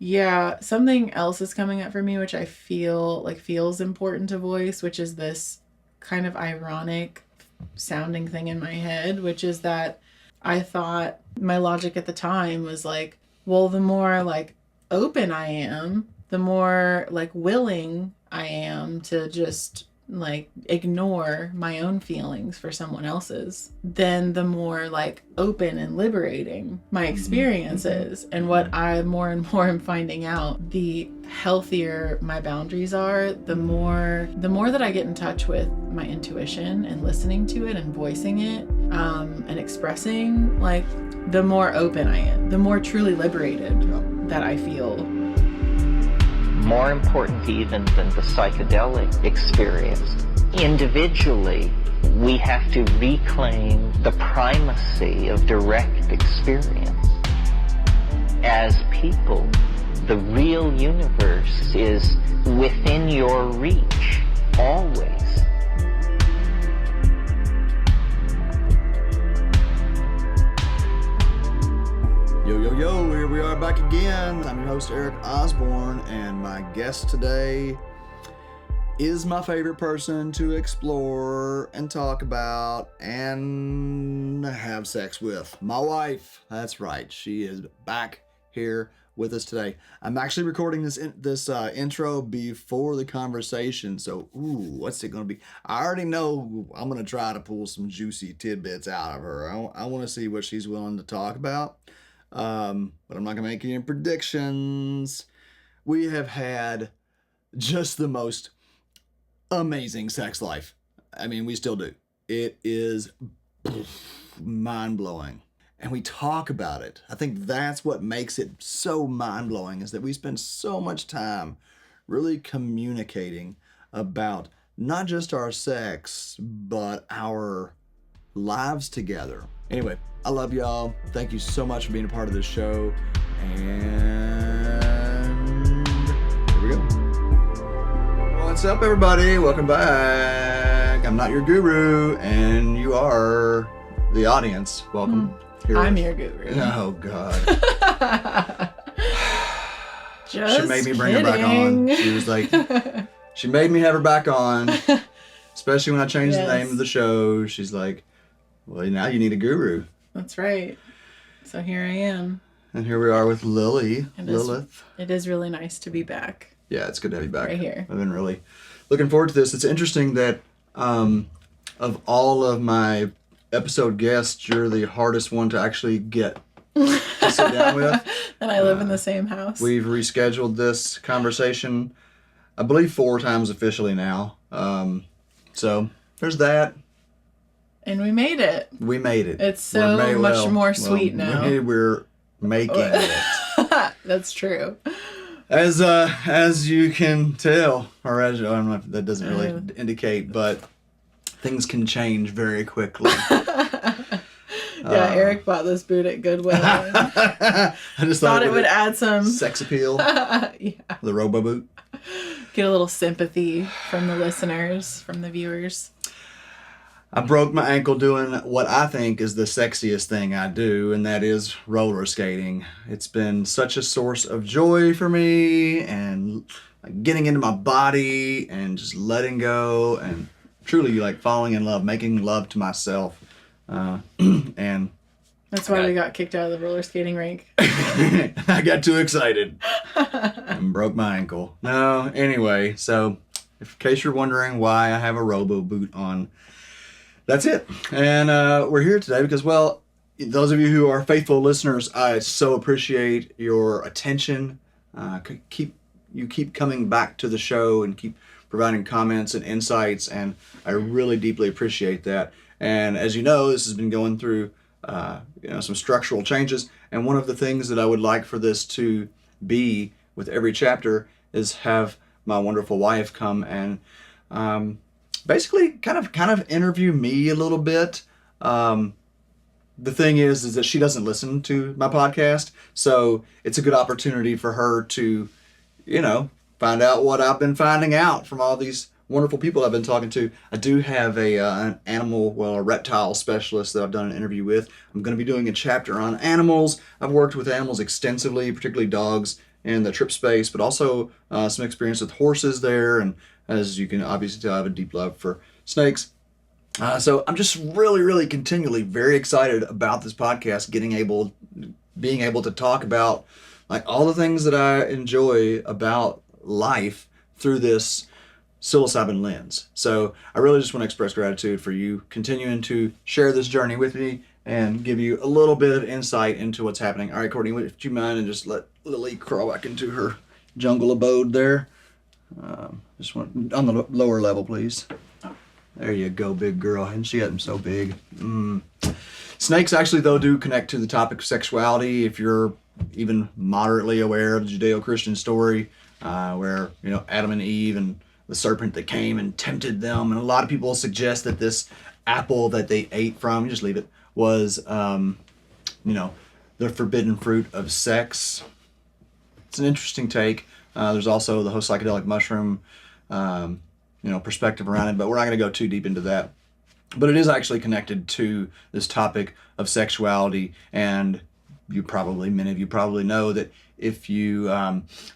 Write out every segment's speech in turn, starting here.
Yeah, something else is coming up for me, which I feel like feels important to voice, which is this kind of ironic sounding thing in my head, which is that I thought my logic at the time was like, well, the more like open I am, the more like willing I am to just like ignore my own feelings for someone else's, then the more like open and liberating my experience is. And what I more and more am finding out, the healthier my boundaries are, the more that I get in touch with my intuition and listening to it and voicing it, and expressing, like, the more open I am, the more truly liberated that I feel. More important even than the psychedelic experience, individually, we have to reclaim the primacy of direct experience. As people, the real universe is within your reach, always. Yo, here we are back again. I'm your host, Eric Osborne, and my guest today is my favorite person to explore and talk about and have sex with. My wife. That's right. She is back here with us today. I'm actually recording this intro before the conversation, so what's it going to be? I already know I'm going to try to pull some juicy tidbits out of her. I want to see what she's willing to talk about. But I'm not gonna make any predictions. We have had just the most amazing sex life. I mean, we still do. It is mind-blowing. And we talk about it. I think that's what makes it so mind-blowing, is that we spend so much time really communicating about not just our sex, but our lives together. Anyway, I love y'all. Thank you so much for being a part of this show. And here we go. What's up, everybody? Welcome back. I'm not your guru, and you are the audience. Welcome. I'm your guru. Oh, God. Just she made me bring her back on. She was like, she made me have her back on, especially when I changed the name of the show. She's like, well, now you need a guru. That's right. So here I am. And here we are with Lilith. It is really nice to be back. Yeah, it's good to have you back. Right here. I've been really looking forward to this. It's interesting that of all of my episode guests, you're the hardest one to actually get to sit down with. And I live in the same house. We've rescheduled this conversation, I believe 4 times officially now. So there's that. And we made it. We made it. It's so much more sweet now. We're making it. That's true. As you can tell, or as I don't know if that doesn't really indicate, but things can change very quickly. Yeah, Eric bought this boot at Goodwill. I just thought it would add some sex appeal. Yeah. The Robo boot. Get a little sympathy from the listeners, from the viewers. I broke my ankle doing what I think is the sexiest thing I do, and that is roller skating. It's been such a source of joy for me, and getting into my body and just letting go and truly like falling in love, making love to myself. And that's why we got kicked out of the roller skating rink. I got too excited and broke my ankle. No, anyway, so in case you're wondering why I have a Robo boot on, that's it. And we're here today because, well, those of you who are faithful listeners, I so appreciate your attention. You keep coming back to the show and keep providing comments and insights, and I really deeply appreciate that. And as you know, this has been going through some structural changes, and one of the things that I would like for this to be with every chapter is have my wonderful wife come and basically kind of interview me a little bit. The thing is that she doesn't listen to my podcast, so it's a good opportunity for her to, find out what I've been finding out from all these wonderful people I've been talking to. I do have a reptile specialist that I've done an interview with. I'm going to be doing a chapter on animals. I've worked with animals extensively, particularly dogs in the trip space, but also some experience with horses there. And as you can obviously tell, I have a deep love for snakes. So I'm just really, really continually very excited about this podcast, being able to talk about like all the things that I enjoy about life through this psilocybin lens. So I really just want to express gratitude for you continuing to share this journey with me and give you a little bit of insight into what's happening. All right, Courtney, would you mind and just let Lily crawl back into her jungle abode there? Just want on the lower level, please. There you go, big girl. And she got them so big. Snakes actually, though, do connect to the topic of sexuality. If you're even moderately aware of the Judeo-Christian story, where, Adam and Eve and the serpent that came and tempted them. And a lot of people suggest that this apple that they ate from, you just leave it, was, the forbidden fruit of sex. It's an interesting take. There's also the whole psychedelic mushroom, perspective around it, but we're not going to go too deep into that. But it is actually connected to this topic of sexuality, and many of you probably know that if you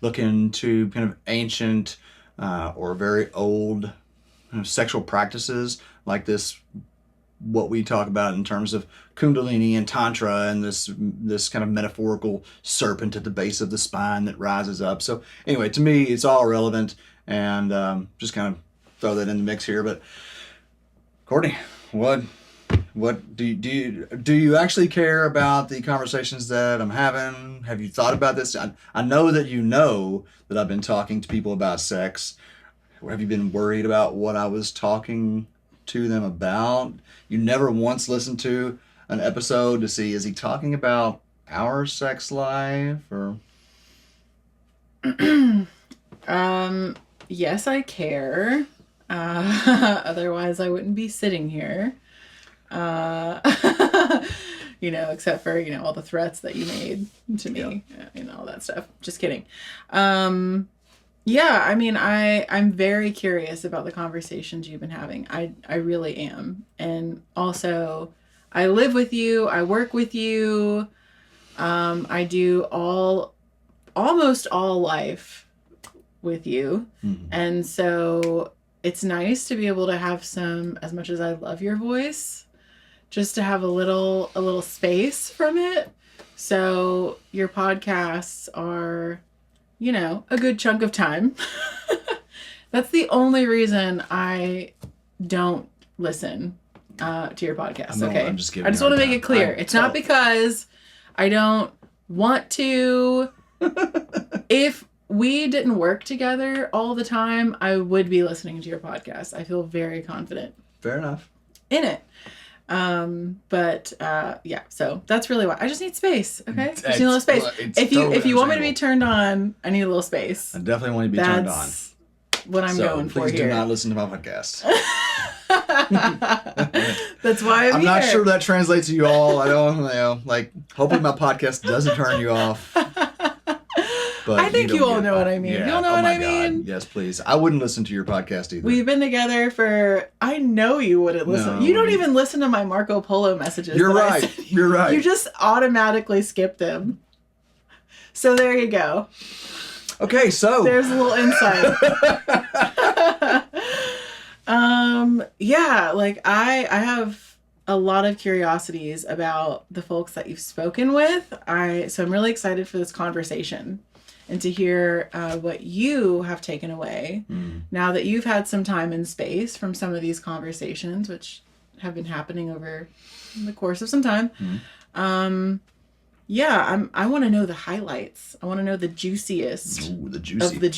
look into kind of ancient or very old sexual practices like this, what we talk about in terms of Kundalini and Tantra and this kind of metaphorical serpent at the base of the spine that rises up. So anyway, to me, it's all relevant, and just kind of throw that in the mix here. But Courtney, what do you actually care about the conversations that I'm having? Have you thought about this? I know that that I've been talking to people about sex. Have you been worried about what I was talking to them about? You never once listened to an episode to see, is he talking about our sex life or? Yes, I care. Otherwise I wouldn't be sitting here. Except for, all the threats that you made to me, and all that stuff. Just kidding. I'm very curious about the conversations you've been having. I really am. And also, I live with you. I work with you. I do almost all life with you. Mm-hmm. And so it's nice to be able to have as much as I love your voice, just to have a little space from it. So your podcasts are, a good chunk of time. That's the only reason I don't listen to your podcast. Okay. I'm just kidding. I just want to make it clear. It's not because I don't want to. If we didn't work together all the time, I would be listening to your podcast. I feel very confident. Fair enough. In it. So that's really why I just need space. Okay. I just need a little space. If you want me to be turned on, I need a little space. I definitely want you to be turned on. That's what I'm going for here. Please do not listen to my podcast. That's why I'm not sure that translates to you all. I don't know. Hopefully my podcast doesn't turn you off. But I think you all know what I mean. Yeah. You'll know what I God. mean? Yes, please. I wouldn't listen to your podcast either. We've been together I know you wouldn't listen. No. You don't even listen to my Marco Polo messages. You're right. You're right. You just automatically skip them. So there you go. Okay, so. There's a little insight. I have a lot of curiosities about the folks that you've spoken with. So I'm really excited for this conversation and to hear what you have taken away now that you've had some time and space from some of these conversations, which have been happening over the course of some time. I want to know the highlights. I want to know the juiciest of the juicy. The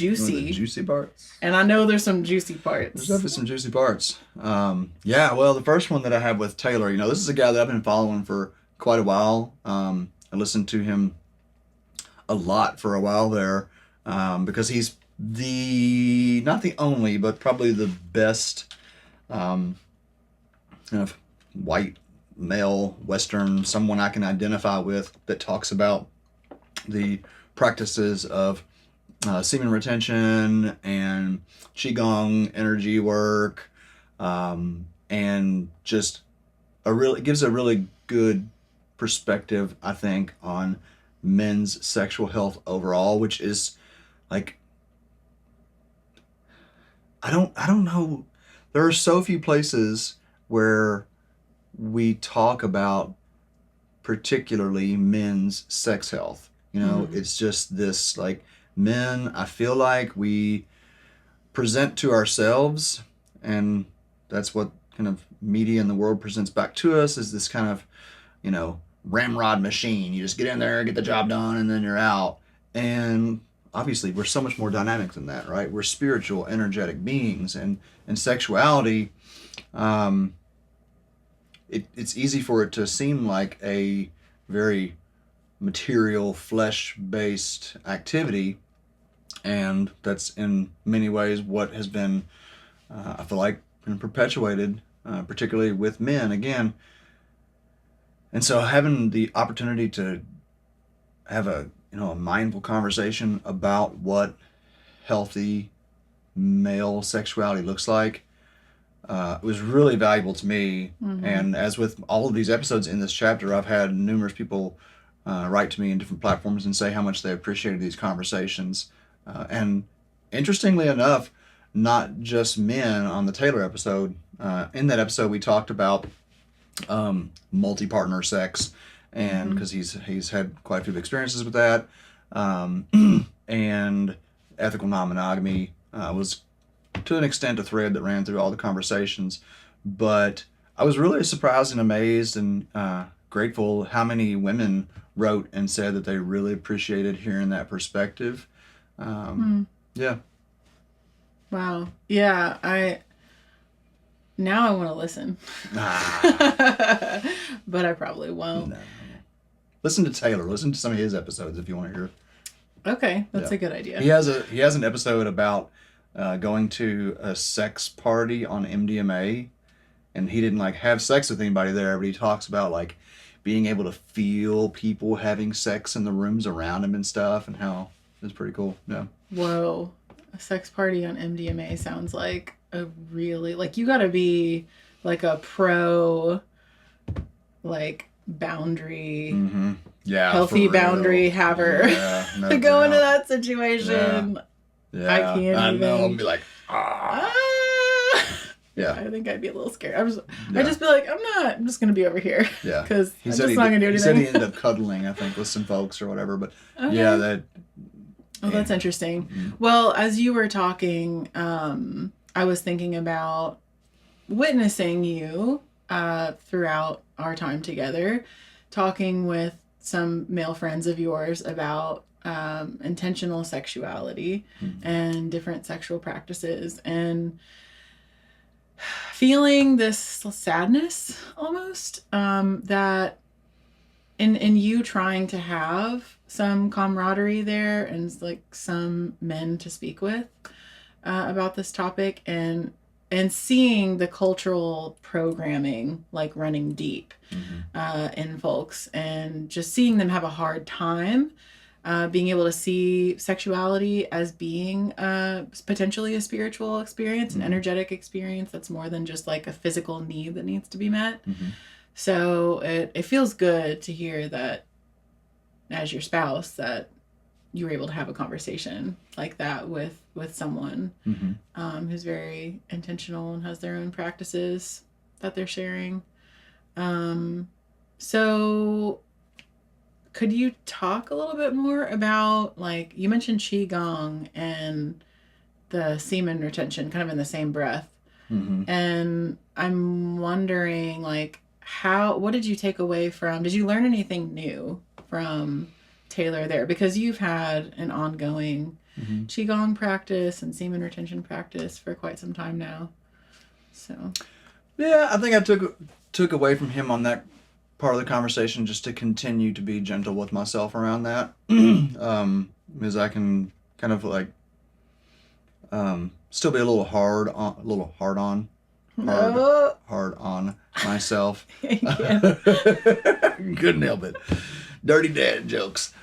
juicy parts. And I know there's some juicy parts. There's definitely some juicy parts. The first one that I have with Taylor, this is a guy that I've been following for quite a while. I listened to him a lot for a while there because he's not the only, but probably the best kind of white male Western, someone I can identify with that talks about the practices of semen retention and qigong energy work, and just it gives a really good perspective, I think, on men's sexual health overall, which is like, I don't know. There are so few places where we talk about particularly men's sex health. You know, it's just this like, men, I feel like we present to ourselves, and that's what kind of media in the world presents back to us, is this kind of, you know, ramrod machine. You just get in there, get the job done, and then you're out. And obviously we're so much more dynamic than that, right? We're spiritual, energetic beings, and sexuality, it's easy for it to seem like a very material, flesh-based activity, and that's in many ways what has been, I feel like, been perpetuated, particularly with men again. And so having the opportunity to have a mindful conversation about what healthy male sexuality looks like was really valuable to me. And as with all of these episodes in this chapter, I've had numerous people write to me in different platforms and say how much they appreciated these conversations. And interestingly enough, not just men on the Taylor episode. In that episode, we talked about multi-partner sex, and because he's had quite a few experiences with that, and ethical non-monogamy was to an extent a thread that ran through all the conversations. But I was really surprised and amazed and grateful how many women wrote and said that they really appreciated hearing that perspective. Yeah. Wow. Yeah, now I want to listen. But I probably won't. No. Listen to Taylor. Listen to some of his episodes if you want to hear. Okay, that's a good idea. He has an episode about going to a sex party on MDMA, and he didn't like have sex with anybody there, but he talks about like being able to feel people having sex in the rooms around him and stuff, and how it's pretty cool. Yeah. Whoa. A sex party on MDMA sounds like a really, like, you gotta be like a pro, like, boundary, healthy boundary haver to go into that situation. Yeah. I can't I even. know. I'll be like, Yeah. I think I'd be a little scared. I'd just be like, I'm just gonna be over here. Yeah. Because I'm just not gonna do anything. He said he ended up cuddling, I think, with some folks or whatever. But okay. That's interesting. Mm-hmm. Well, as you were talking, I was thinking about witnessing you throughout our time together, talking with some male friends of yours about intentional sexuality and different sexual practices, and feeling this sadness almost that in you trying to have some camaraderie there and like some men to speak with about this topic, and seeing the cultural programming like running deep in folks, and just seeing them have a hard time being able to see sexuality as being potentially a spiritual experience, an energetic experience that's more than just like a physical need that needs to be met. So it feels good to hear that as your spouse that you were able to have a conversation like that with someone who's very intentional and has their own practices that they're sharing. So could you talk a little bit more about, like, you mentioned Qigong and the semen retention kind of in the same breath. And I'm wondering, like, what did you take away did you learn anything new from Taylor there? Because you've had an ongoing Qigong practice and semen retention practice for quite some time now. So. Yeah, I think I took away from him on that part of the conversation just to continue to be gentle with myself around that. Because I can kind of like still be a little hard on myself. Couldn't help it. Dirty dad jokes.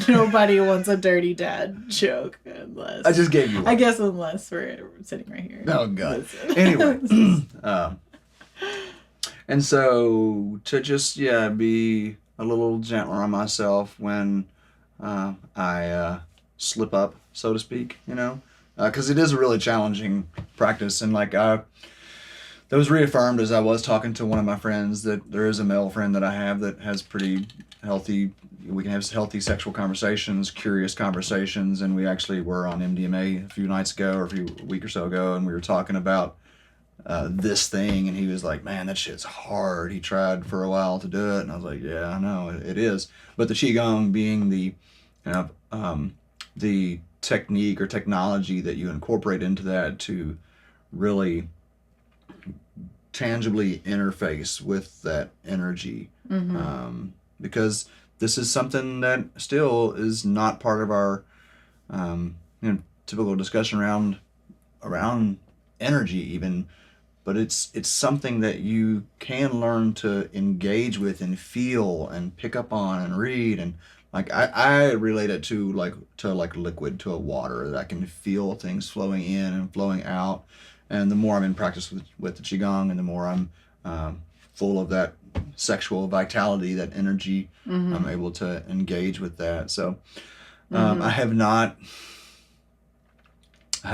Nobody wants a dirty dad joke unless I just gave you one. I guess unless we're sitting right here. Oh God. Anyway. And so to just be a little gentler on myself when I slip up, so to speak, you know, because it is a really challenging practice. And like that was reaffirmed as I was talking to one of my friends, that there is a male friend that I have that has pretty healthy, we can have healthy sexual conversations, curious conversations. And we actually were on MDMA a few nights ago, or a week or so ago, and we were talking about this thing, and he was like, man, that shit's hard. He tried for a while to do it, and I was like, yeah, I know it is. But the Qigong being the technique or technology that you incorporate into that to really tangibly interface with that energy, because this is something that still is not part of our typical discussion around energy even. But it's something that you can learn to engage with and feel and pick up on and read. And like I relate it to liquid, to a water, that I can feel things flowing in and flowing out. And the more I'm in practice with the Qigong, and the more I'm full of that sexual vitality, that energy, I'm able to engage with that. So I have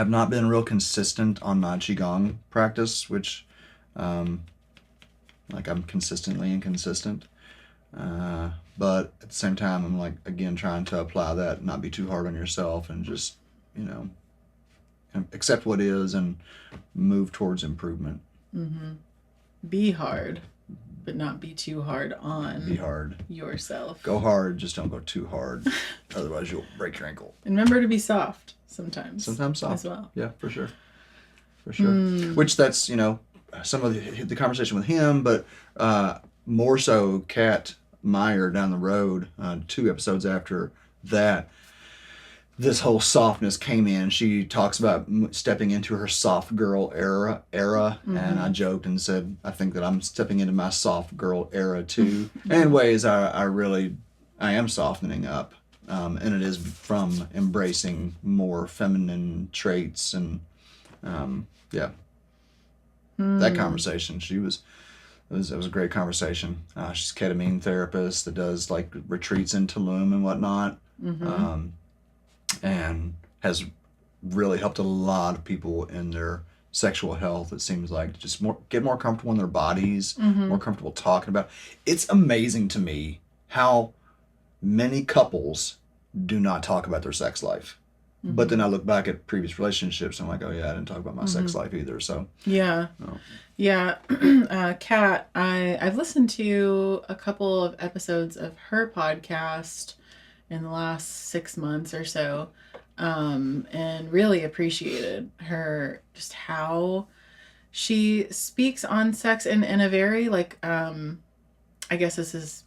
not been real consistent on my Qigong practice, which, like, I'm consistently inconsistent. But at the same time, I'm like, again, trying to apply that, not be too hard on yourself, and just, you know, accept what is and move towards improvement. Be hard, but not be too hard on Be hard. yourself. Go hard, just don't go too hard. Otherwise, you'll break your ankle. And remember to be soft sometimes. Sometimes soft. As well. Yeah, for sure. For sure. Which that's, you know, some of the conversation with him, but more so Kat Meyer down the road, 2 episodes after that, this whole softness came in. She talks about stepping into her soft girl era, and I joked and said, I think that I'm stepping into my soft girl era too. And in ways I am softening up. And it is from embracing more feminine traits, and that conversation, it was a great conversation. She's a ketamine therapist that does like retreats in Tulum and whatnot, and has really helped a lot of people in their sexual health. It seems like just get more comfortable in their bodies, more comfortable talking about it. It's amazing to me how many couples do not talk about their sex life. But then I look back at previous relationships and I'm like, oh yeah, I didn't talk about my sex life either. So yeah. Kat, I've listened to a couple of episodes of her podcast in the last 6 months or so, and really appreciated her, just how she speaks on sex in a very like, I guess this is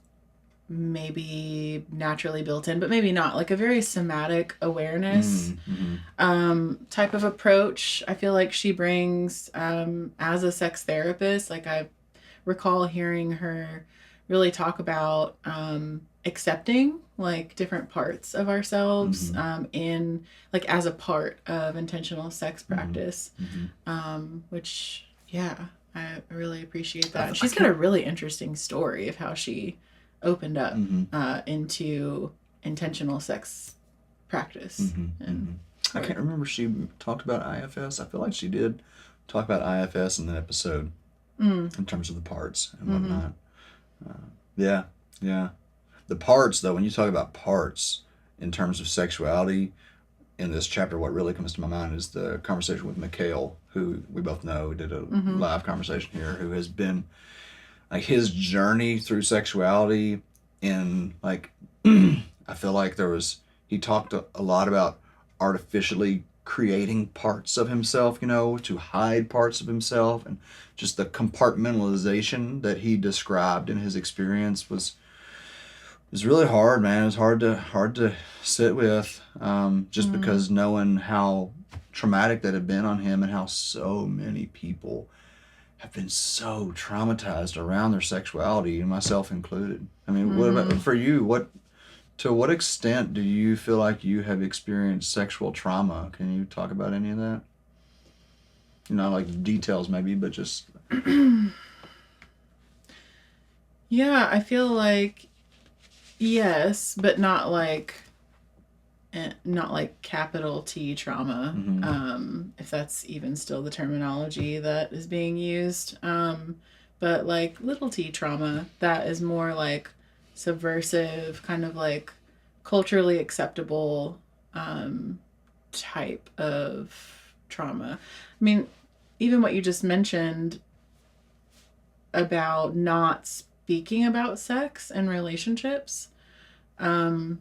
maybe naturally built in, but maybe not, like a very somatic awareness type of approach. I feel like she brings as a sex therapist. Like I recall hearing her really talk about accepting like different parts of ourselves in like as a part of intentional sex practice, which I really appreciate that. She's got a really interesting story of how she opened up into intentional sex practice. And I can't remember if she talked about IFS. I feel like she did talk about IFS in that episode in terms of the parts and whatnot. The parts, though, when you talk about parts in terms of sexuality in this chapter, what really comes to my mind is the conversation with Mikhail, who we both know did a live conversation here, who has been like his journey through sexuality in like, I feel like he talked a lot about artificially creating parts of himself, you know, to hide parts of himself, and just the compartmentalization that he described in his experience was really hard, man. It was hard to sit with, just because knowing how traumatic that had been on him, and how so many people have been so traumatized around their sexuality, and myself included. I mean, what about for you? To what extent do you feel like you have experienced sexual trauma? Can you talk about any of that? Not like details maybe, but just... Yeah, I feel like Yes, but not like capital T trauma, if that's even still the terminology that is being used. But like little t trauma, that is more like subversive, kind of like culturally acceptable type of trauma. I mean, even what you just mentioned about not speaking about sex and relationships, there's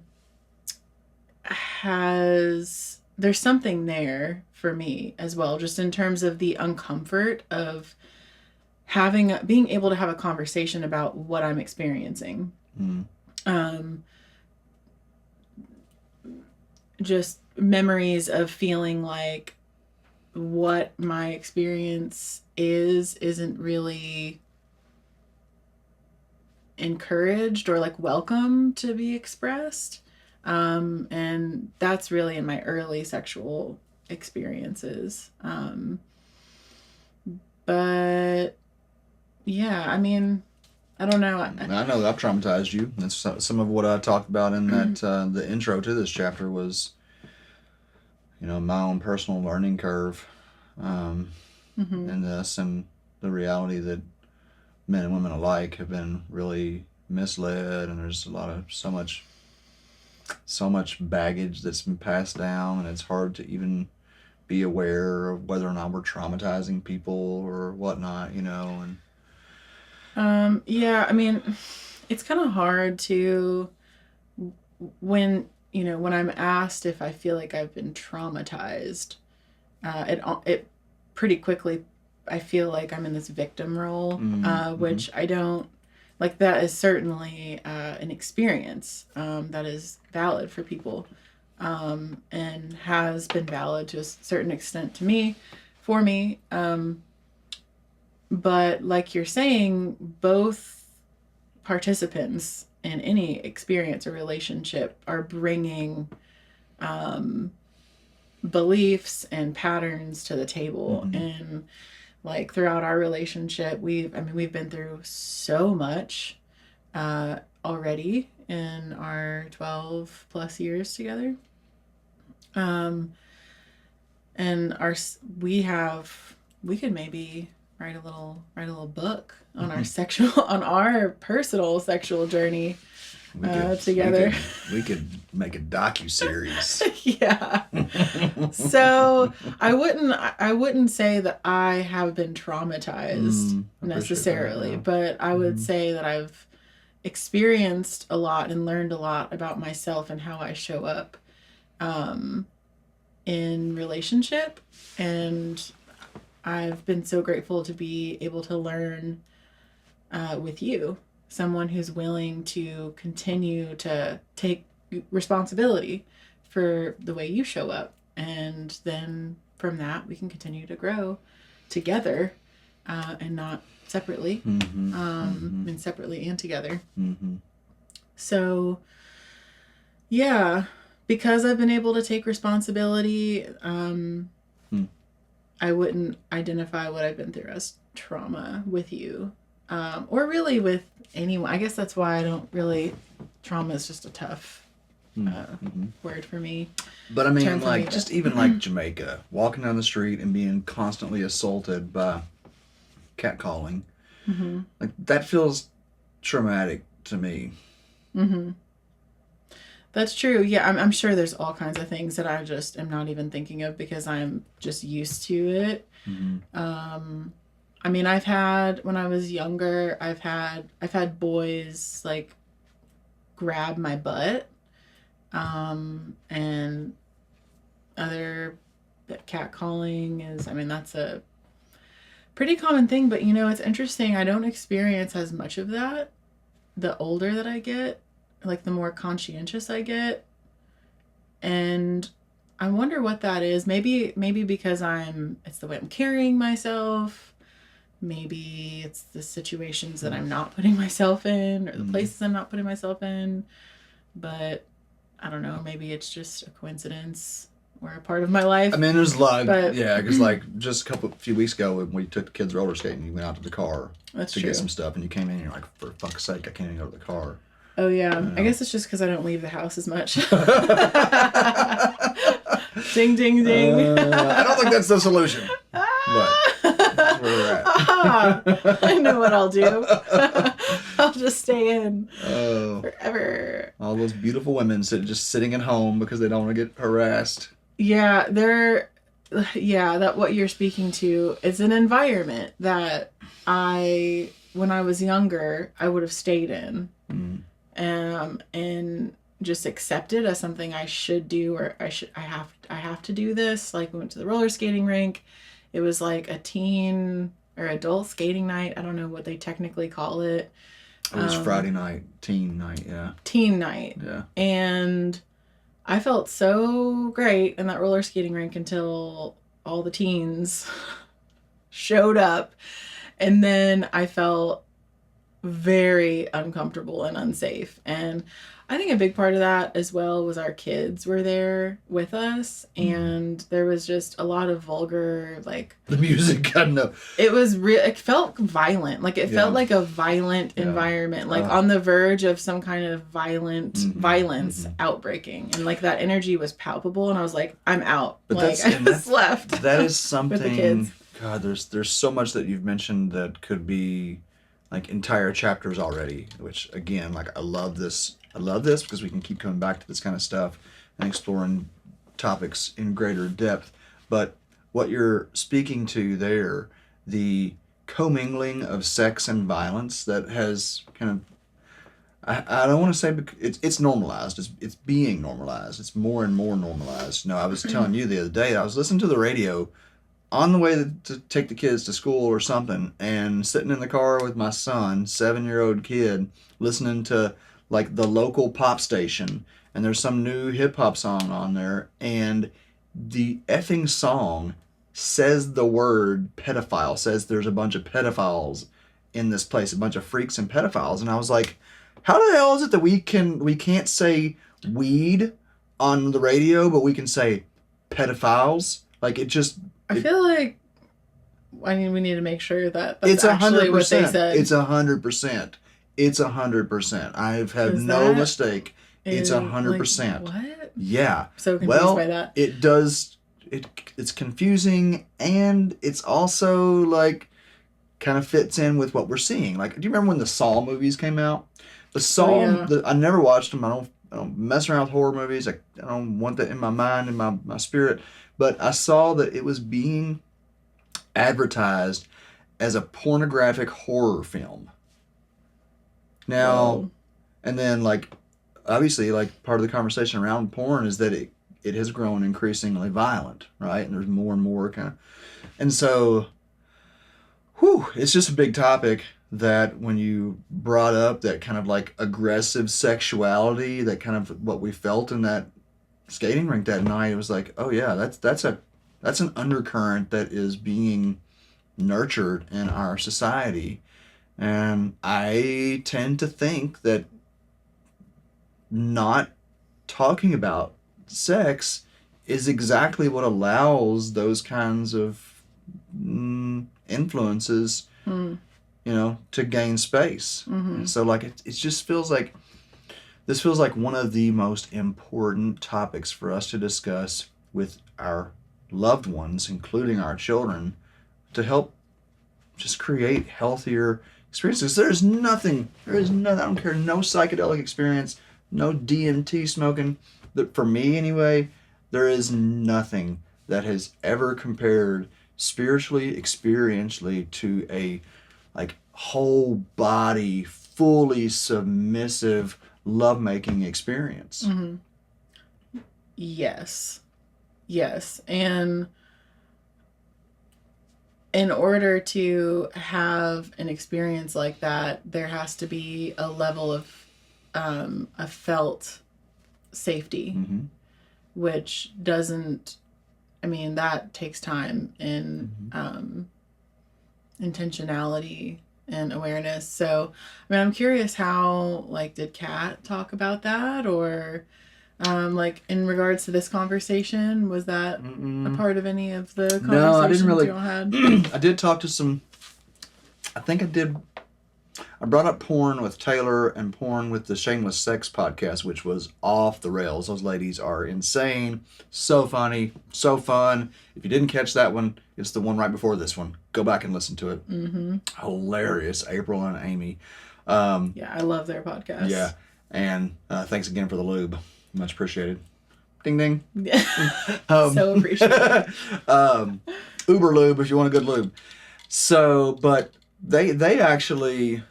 something there for me as well, just in terms of the uncomfort of being able to have a conversation about what I'm experiencing. Just memories of feeling like what my experience isn't really encouraged or like welcome to be expressed. And that's really in my early sexual experiences. But yeah, I mean, I don't know. I know I've traumatized you. That's some of what I talked about in that the intro to this chapter was, my own personal learning curve, in this, and the reality that men and women alike have been really misled, and there's so much baggage that's been passed down, and it's hard to even be aware of whether or not we're traumatizing people or whatnot, and yeah, I mean, it's kind of hard to, when I'm asked if I feel like I've been traumatized, it pretty quickly, I feel like I'm in this victim role, which I don't like. That is certainly an experience that is valid for people, and has been valid to a certain extent for me. But like you're saying, both participants in any experience or relationship are bringing beliefs and patterns to the table. And like throughout our relationship, we've been through so much already in our 12 plus years together. And we could maybe write a little book on our personal sexual journey together. We could make a docu-series. Yeah. So I wouldn't say that I have been traumatized necessarily, but I would say that I've experienced a lot and learned a lot about myself and how I show up in relationship. And I've been so grateful to be able to learn with you, someone who's willing to continue to take responsibility for the way you show up. And then from that, we can continue to grow together and not separately, and separately and together. So, yeah, because I've been able to take responsibility, I wouldn't identify what I've been through as trauma with you, or really with anyone. I guess that's why I don't really. Trauma is just a tough word for me. But I mean, like, just even like Jamaica, walking down the street and being constantly assaulted by catcalling, like that feels traumatic to me. That's true. Yeah, I'm sure there's all kinds of things that I just am not even thinking of because I'm just used to it. I mean, when I was younger, I've had boys like grab my butt, and other catcalling is, that's a pretty common thing, but it's interesting. I don't experience as much of that the older that I get, like the more conscientious I get. And I wonder what that is. Maybe because it's the way I'm carrying myself. Maybe it's the situations that I'm not putting myself in, or the places I'm not putting myself in. But I don't know, maybe it's just a coincidence or a part of my life. I mean, there's a lot, because like just a few weeks ago when we took the kids roller skating, you went out to the car to get some stuff, and you came in and you're like, for fuck's sake, I can't even go to the car. Oh, yeah. I guess it's just because I don't leave the house as much. Ding, ding, ding. I don't think that's the solution. But that's where we're at. I know what I'll do. I'll just stay in forever. All those beautiful women just sitting at home because they don't want to get harassed. Yeah, that what you're speaking to is an environment that when I was younger, I would have stayed in. And just accept it as something I should do, or I have to do this. Like, we went to the roller skating rink. It was like a teen or adult skating night. I don't know what they technically call it. It was Friday night, teen night, yeah. Teen night. Yeah. And I felt so great in that roller skating rink until all the teens showed up. And then I felt very uncomfortable and unsafe. And I think a big part of that as well was our kids were there with us, and there was just a lot of vulgar, like, the music, I know. It was it felt violent. Like, it felt like a violent environment, like on the verge of some kind of violence outbreaking. And like, that energy was palpable, and I was like, I'm out. But like, I just left. That is something, with the kids. God, there's so much that you've mentioned that could be like entire chapters already, which again, like, I love this because we can keep coming back to this kind of stuff and exploring topics in greater depth. But what you're speaking to there, the commingling of sex and violence that has kind of, I don't want to say it's normalized. It's being normalized. It's more and more normalized. You know, I was telling you the other day, I was listening to the radio on the way to take the kids to school or something, and sitting in the car with my son, 7-year-old kid, listening to like the local pop station, and there's some new hip hop song on there, and the effing song says the word pedophile, says there's a bunch of pedophiles in this place, a bunch of freaks and pedophiles. And I was like, how the hell is it that we can't say weed on the radio, but we can say pedophiles? Like, I feel like, I mean, we need to make sure that it's actually 100%. what they said. It's 100%. It's 100%. I've had no mistake. It's 100%. Like, what? Yeah. So confused by that. It does. It's confusing, and it's also like kind of fits in with what we're seeing. Like, do you remember when the Saw movies came out? The Saw. I never watched them. I don't mess around with horror movies. I don't want that in my mind and my spirit. But I saw that it was being advertised as a pornographic horror film. Now, and then, like, obviously, like, part of the conversation around porn is that it has grown increasingly violent, right? And there's more and more kind of, and so, it's just a big topic that when you brought up that kind of like aggressive sexuality, that kind of what we felt in that skating rink that night, it was like, oh yeah, that's an undercurrent that is being nurtured in our society. And I tend to think that not talking about sex is exactly what allows those kinds of influences, to gain space. And so, like, it just feels like this feels like one of the most important topics for us to discuss with our loved ones, including our children, to help just create healthier experiences. I don't care, no psychedelic experience, no DMT smoking. For me anyway, there is nothing that has ever compared spiritually, experientially to a like whole body, fully submissive lovemaking experience. Yes. And in order to have an experience like that, there has to be a level of a felt safety, which doesn't, I mean, that takes time and intentionality and awareness. So, I mean, I'm curious how, like, did Kat talk about that, or like in regards to this conversation, was that a part of any of the conversations? No, I didn't really. You all had? I did talk to some. I think I did. I brought up porn with Taylor and porn with the Shameless Sex podcast, which was off the rails. Those ladies are insane, so funny, so fun. If you didn't catch that one, it's the one right before this one. Go back and listen to it. Mm-hmm. Hilarious, April and Amy. Yeah, I love their podcast. Yeah, and thanks again for the lube. Much appreciated. Ding ding. So appreciated. Uber lube if you want a good lube. So, but they actually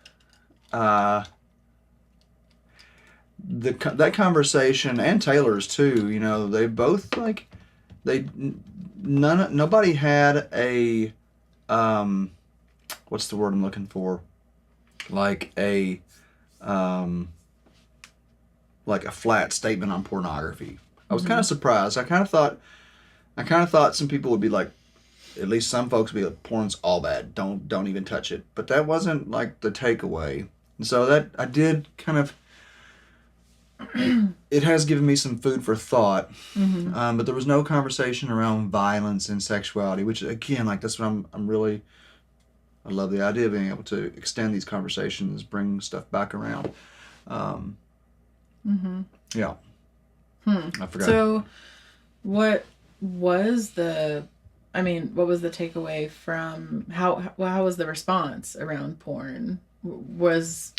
that conversation, and Taylor's too, you know, they both like nobody had a what's the word I'm looking for, like a flat statement on pornography. I was kind of surprised. I kind of thought some people would be like, at least some folks would be like, porn's all bad, don't even touch it. But that wasn't like the takeaway. And so that I did kind of it has given me some food for thought. But there was no conversation around violence and sexuality, which again, like that's what I love the idea of being able to extend these conversations, bring stuff back around. Yeah. I forgot. So what was the takeaway from how was the response around porn? Was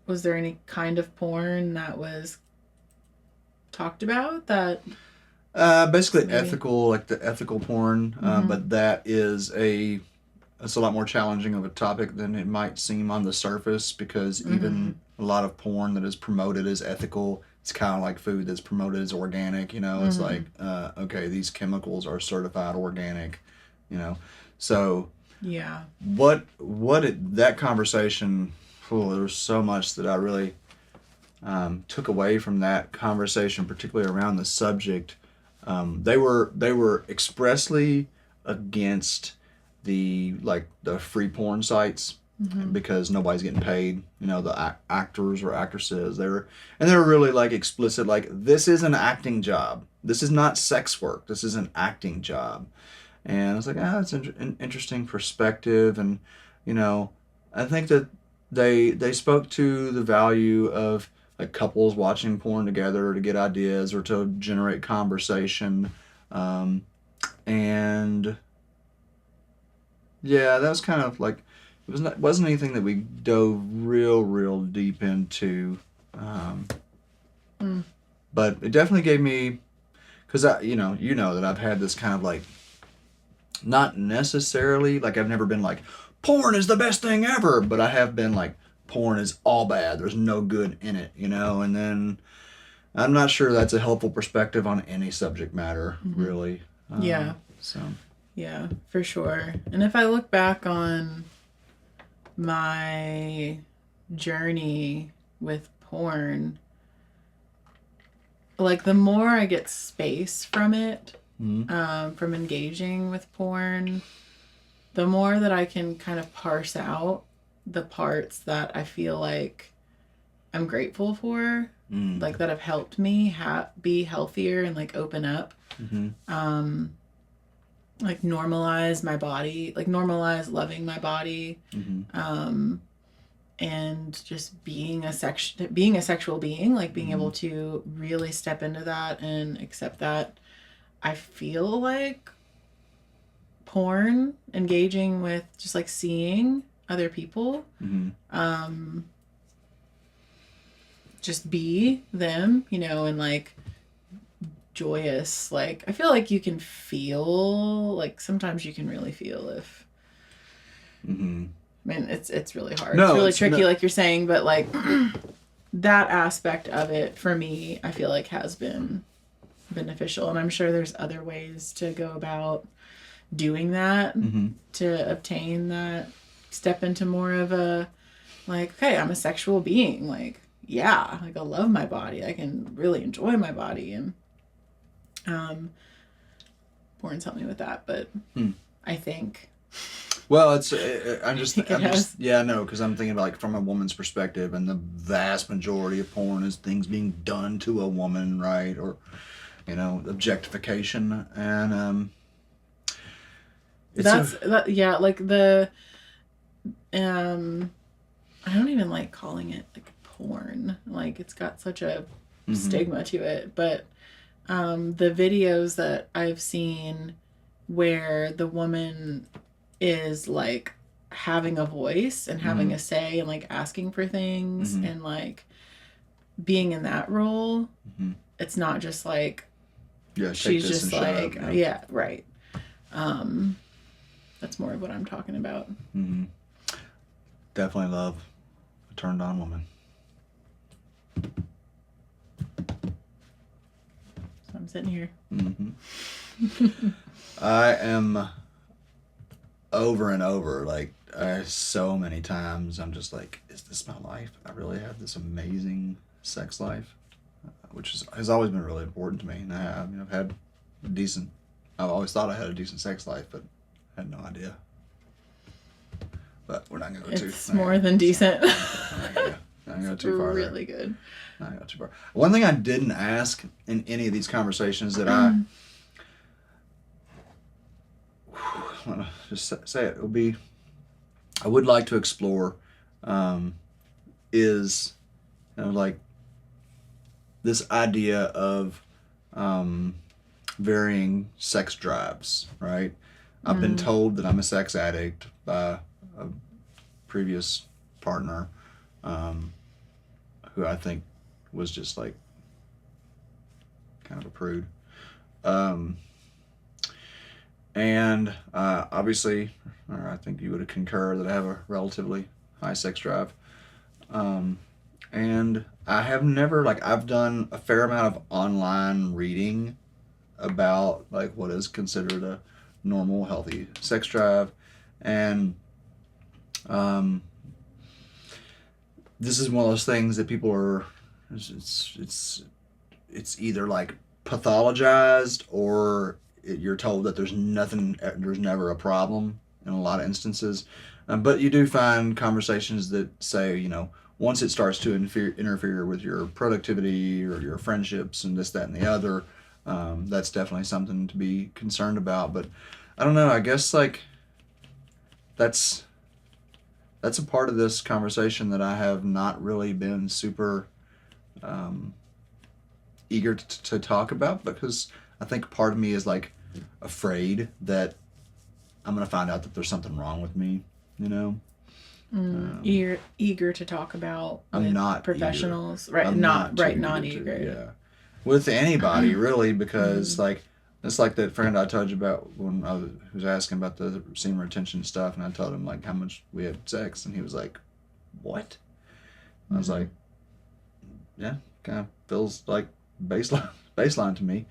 there any kind of porn that was talked about that basically ethical, like the ethical porn, but that is it's a lot more challenging of a topic than it might seem on the surface, because even a lot of porn that is promoted as ethical, it's kind of like food that's promoted as organic, you know. It's like, okay, these chemicals are certified organic, you know. So yeah, that conversation, there was so much that I really took away from that conversation, particularly around the subject. They were expressly against the free porn sites, because nobody's getting paid, you know, the actors or actresses. They were really like explicit, like, this is an acting job, this is not sex work, this is an acting job. And I was like, that's an interesting perspective. And you know, I think that they spoke to the value of like couples watching porn together to get ideas or to generate conversation, and yeah, that was kind of like, it wasn't anything that we dove real deep into, but it definitely gave me, because you know that I've had this kind of like, not necessarily like I've never been like porn is the best thing ever, but I have been like porn is all bad, there's no good in it, you know. And then I'm not sure that's a helpful perspective on any subject matter, really. Yeah. So. Yeah, for sure. And if I look back on my journey with porn, like the more I get space from it, from engaging with porn, the more that I can kind of parse out the parts that I feel like I'm grateful for, like that have helped me be healthier and like open up. Like normalize my body, like normalize loving my body, and just being a sexual being, like being able to really step into that and accept that. I feel like porn, engaging with just like seeing other people, just be them, you know, and like joyous, like I feel like you can feel, like sometimes you can really feel if I mean it's really hard, it's really tricky, like you're saying, but like that aspect of it for me I feel like has been beneficial, and I'm sure there's other ways to go about doing that, to obtain that, step into more of a like, okay, I'm a sexual being, like yeah, like I love my body, I can really enjoy my body, and porn's helped me with that, but I think. Well, because I'm thinking about like from a woman's perspective, and the vast majority of porn is things being done to a woman, right? Or, you know, objectification, and like the I don't even like calling it like porn. Like it's got such a stigma to it. But the videos that I've seen where the woman is like having a voice and having a say and like asking for things and like being in that role, it's not just like she's just like yeah, right. That's more of what I'm talking about. Definitely love a turned on woman. So I'm sitting here. I am over and over, like, so many times I'm just like, is this my life? I really have this amazing sex life, which has always been really important to me. And I've had I've always thought I had a decent sex life, but I had no idea. But we're not going to go too far. It's more than decent. Not going to go too far. Really good. Not go too far. One thing I didn't ask in any of these conversations that I want to just say it would be, I would like to explore, is, like this idea of varying sex drives, right? I've been told that I'm a sex addict by a previous partner, who I think was just like kind of a prude. And obviously, or I think you would concur that I have a relatively high sex drive. And I have never, like, I've done a fair amount of online reading about like what is considered a normal, healthy sex drive. And this is one of those things that people are, it's either like pathologized or you're told that there's never a problem in a lot of instances. But you do find conversations that say, once it starts to interfere with your productivity or your friendships and this, that, and the other, that's definitely something to be concerned about. But I don't know, I guess like that's a part of this conversation that I have not really been super eager to talk about, because I think part of me is like afraid that I'm going to find out that there's something wrong with me, Eager to talk about I'm not professionals, eager. right? I'm not eager. eager. Yeah, with anybody really, because like it's like that friend I told you about when I was asking about the semen retention stuff, and I told him like how much we had sex, and he was like, "What?" I was like, "Yeah, kind of feels like baseline to me."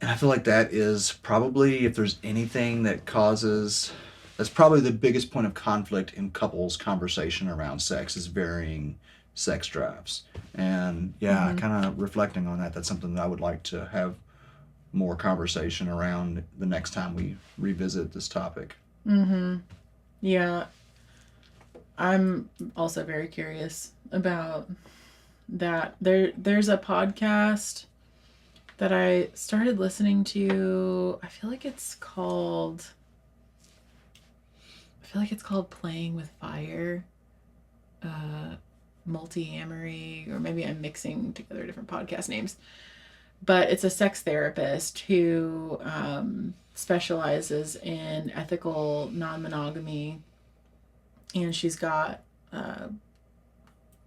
And I feel like that is probably, if there's anything that that's probably the biggest point of conflict in couples conversation around sex, is varying sex drives. And kind of reflecting on that, that's something that I would like to have more conversation around the next time we revisit this topic. Yeah. I'm also very curious about that. There's a podcast that I started listening to. I feel like it's called Playing with Fire, Multi-Amory, or maybe I'm mixing together different podcast names. But it's a sex therapist who specializes in ethical non-monogamy, and she's got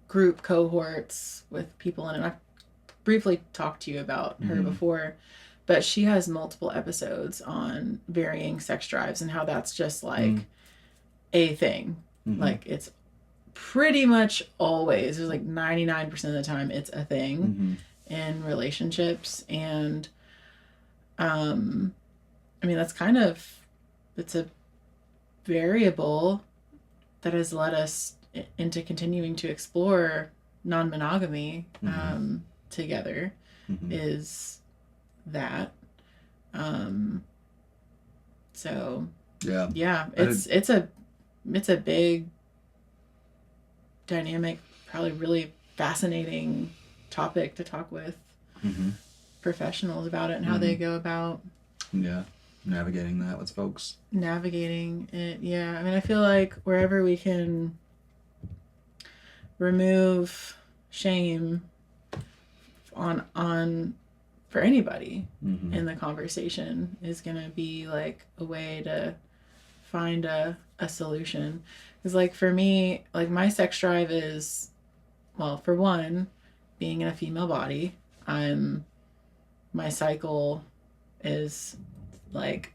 group cohorts with people in it. I've briefly talked to you about her before, but she has multiple episodes on varying sex drives and how that's just like a thing. Like it's pretty much always, there's like 99% of the time it's a thing in relationships. And I mean, that's kind of, it's a variable that has led us into continuing to explore non-monogamy together, is that. So yeah, it's a big dynamic, probably really fascinating topic to talk with professionals about it and how they go about. Yeah. navigating that with folks. Navigating it, yeah. I mean, I feel like wherever we can remove shame on for anybody in the conversation is gonna be like a way to find a solution. Because like for me, like my sex drive is, well, for one, being in a female body, my cycle is like,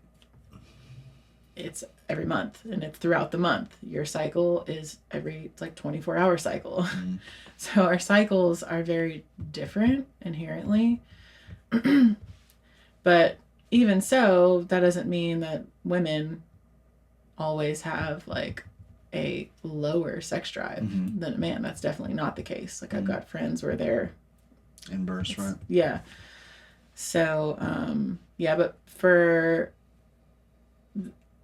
it's every month and it's throughout the month. Your cycle is it's like 24-hour cycle. So our cycles are very different inherently. But even so, that doesn't mean that women always have like a lower sex drive than a man. That's definitely not the case. Like I've got friends where they're inverse, right? Yeah. So, yeah, but for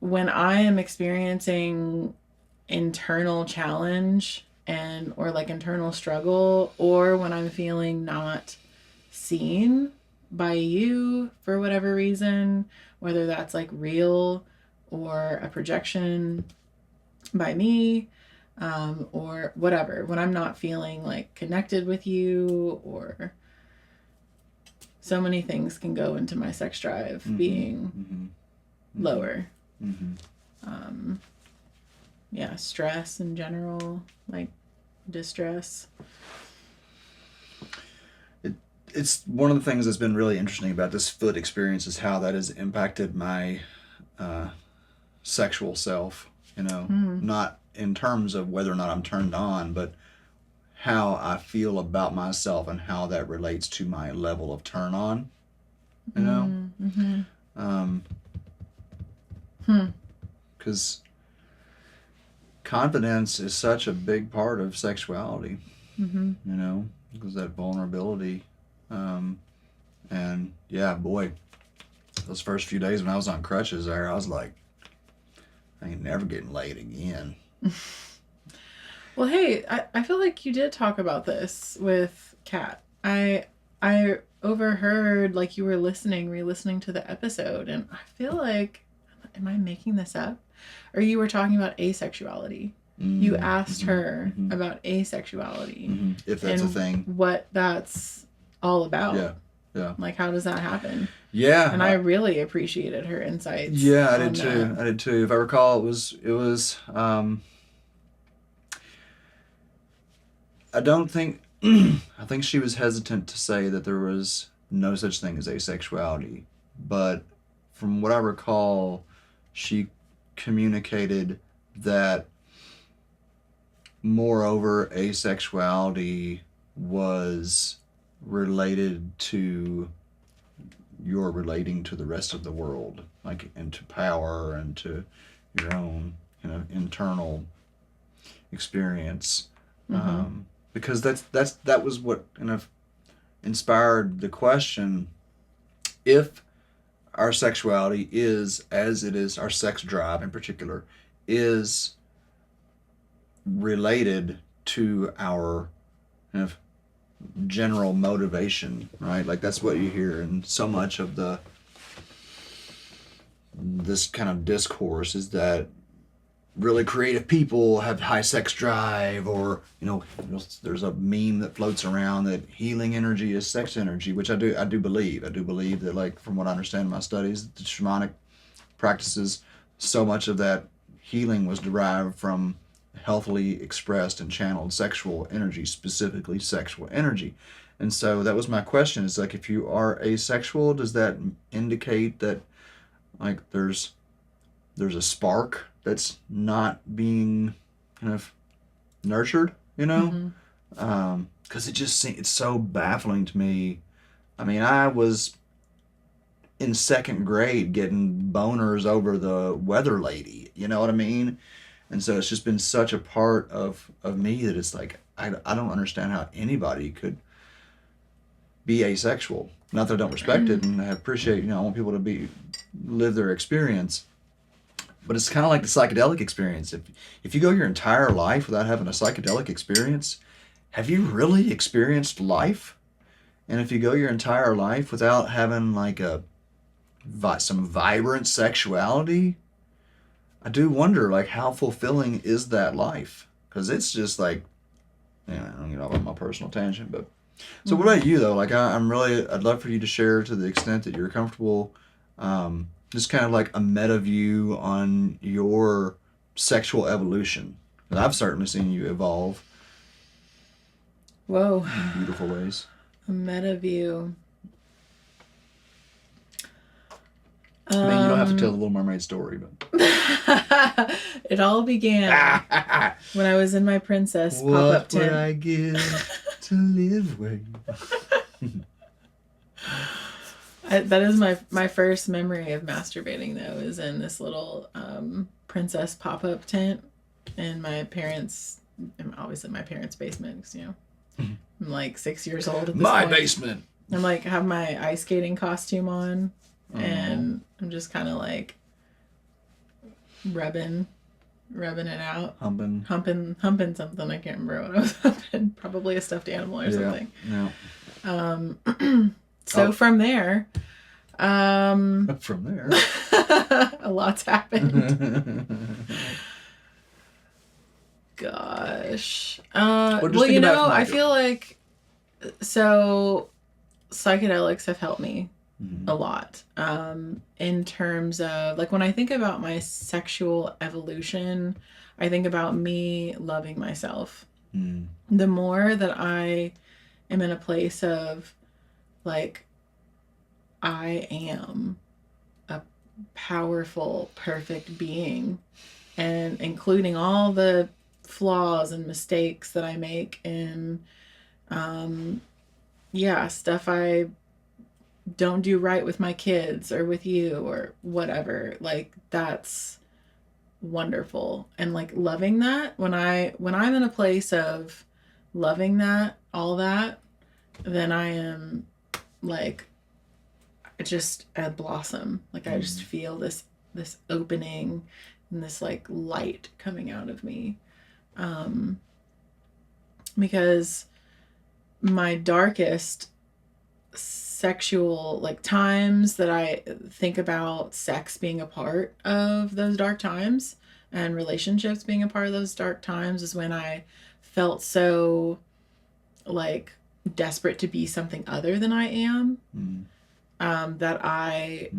when I am experiencing internal challenge or like internal struggle, or when I'm feeling not seen by you for whatever reason, whether that's like real or a projection by me, or whatever, when I'm not feeling like connected with you, or so many things can go into my sex drive being lower. Yeah, stress in general, like distress. It's one of the things that's been really interesting about this foot experience is how that has impacted my sexual self, not in terms of whether or not I'm turned on, but how I feel about myself and how that relates to my level of turn on, because confidence is such a big part of sexuality, because that vulnerability, and yeah, boy, those first few days when I was on crutches there, I was like, I ain't never getting laid again. Well, hey, I feel like you did talk about this with Kat. I overheard, like, you were re-listening to the episode, and I feel like, am I making this up? Or you were talking about asexuality. You asked her about asexuality. If that's a thing. What that's all about. Yeah. Like, how does that happen? Yeah. And I really appreciated her insights. Yeah, I did too. If I recall, it was I don't think I think she was hesitant to say that there was no such thing as asexuality, but from what I recall, she communicated that moreover asexuality was related to your relating to the rest of the world, like into power and to your own internal experience. Because that was what kind of inspired the question: if our sexuality is, as it is, our sex drive in particular, is related to our kind of general motivation, right? Like that's what you hear in so much of this kind of discourse, is that really creative people have high sex drive, or there's a meme that floats around that healing energy is sex energy, which I do believe that, like, from what I understand in my studies, the shamanic practices, so much of that healing was derived from healthily expressed and channeled sexual energy, specifically sexual energy. And so that was my question, is like, if you are asexual, does that indicate that, like, there's a spark that's not being kind of nurtured, because it's so baffling to me. I mean, I was in second grade getting boners over the weather lady, you know what I mean? And so it's just been such a part of me that it's like, I don't understand how anybody could be asexual. Not that I don't respect it, and I appreciate, I want people to live their experience. But it's kind of like the psychedelic experience. If you go your entire life without having a psychedelic experience, have you really experienced life? And if you go your entire life without having like a some vibrant sexuality, I do wonder, like, how fulfilling is that life? Because it's just like, yeah, I don't get off on my personal tangent, but so what about you though? Like, I'd love for you to share to the extent that you're comfortable, just kind of like a meta view on your sexual evolution. 'Cause I've certainly seen you evolve Whoa. in beautiful ways. A meta view. I mean, you don't have to tell the Little Mermaid story, but It all began when I was in my princess pop-up what tent. would I give to live where you That is my first memory of masturbating, though, is in this little princess pop-up tent in my parents' basement, because, I'm like 6 years old at this my point. basement. I'm like, have my ice skating costume on, and I'm just kind of like rubbing it out. Humping something. I can't remember what I was humping. Probably a stuffed animal or something. Yeah. So from there, a lot's happened. Gosh. I feel like, so psychedelics have helped me a lot. In terms of, like, when I think about my sexual evolution, I think about me loving myself. The more that I am in a place of, like, I am a powerful, perfect being, and including all the flaws and mistakes that I make, and stuff I don't do right with my kids or with you or whatever, like, that's wonderful. And, like, loving that, when I'm in a place of loving that, all that, then I am like, just a blossom. Like, I just feel this opening and this, like, light coming out of me. Because my darkest sexual, like, times that I think about sex being a part of those dark times, and relationships being a part of those dark times, is when I felt so, like, desperate to be something other than I am. That I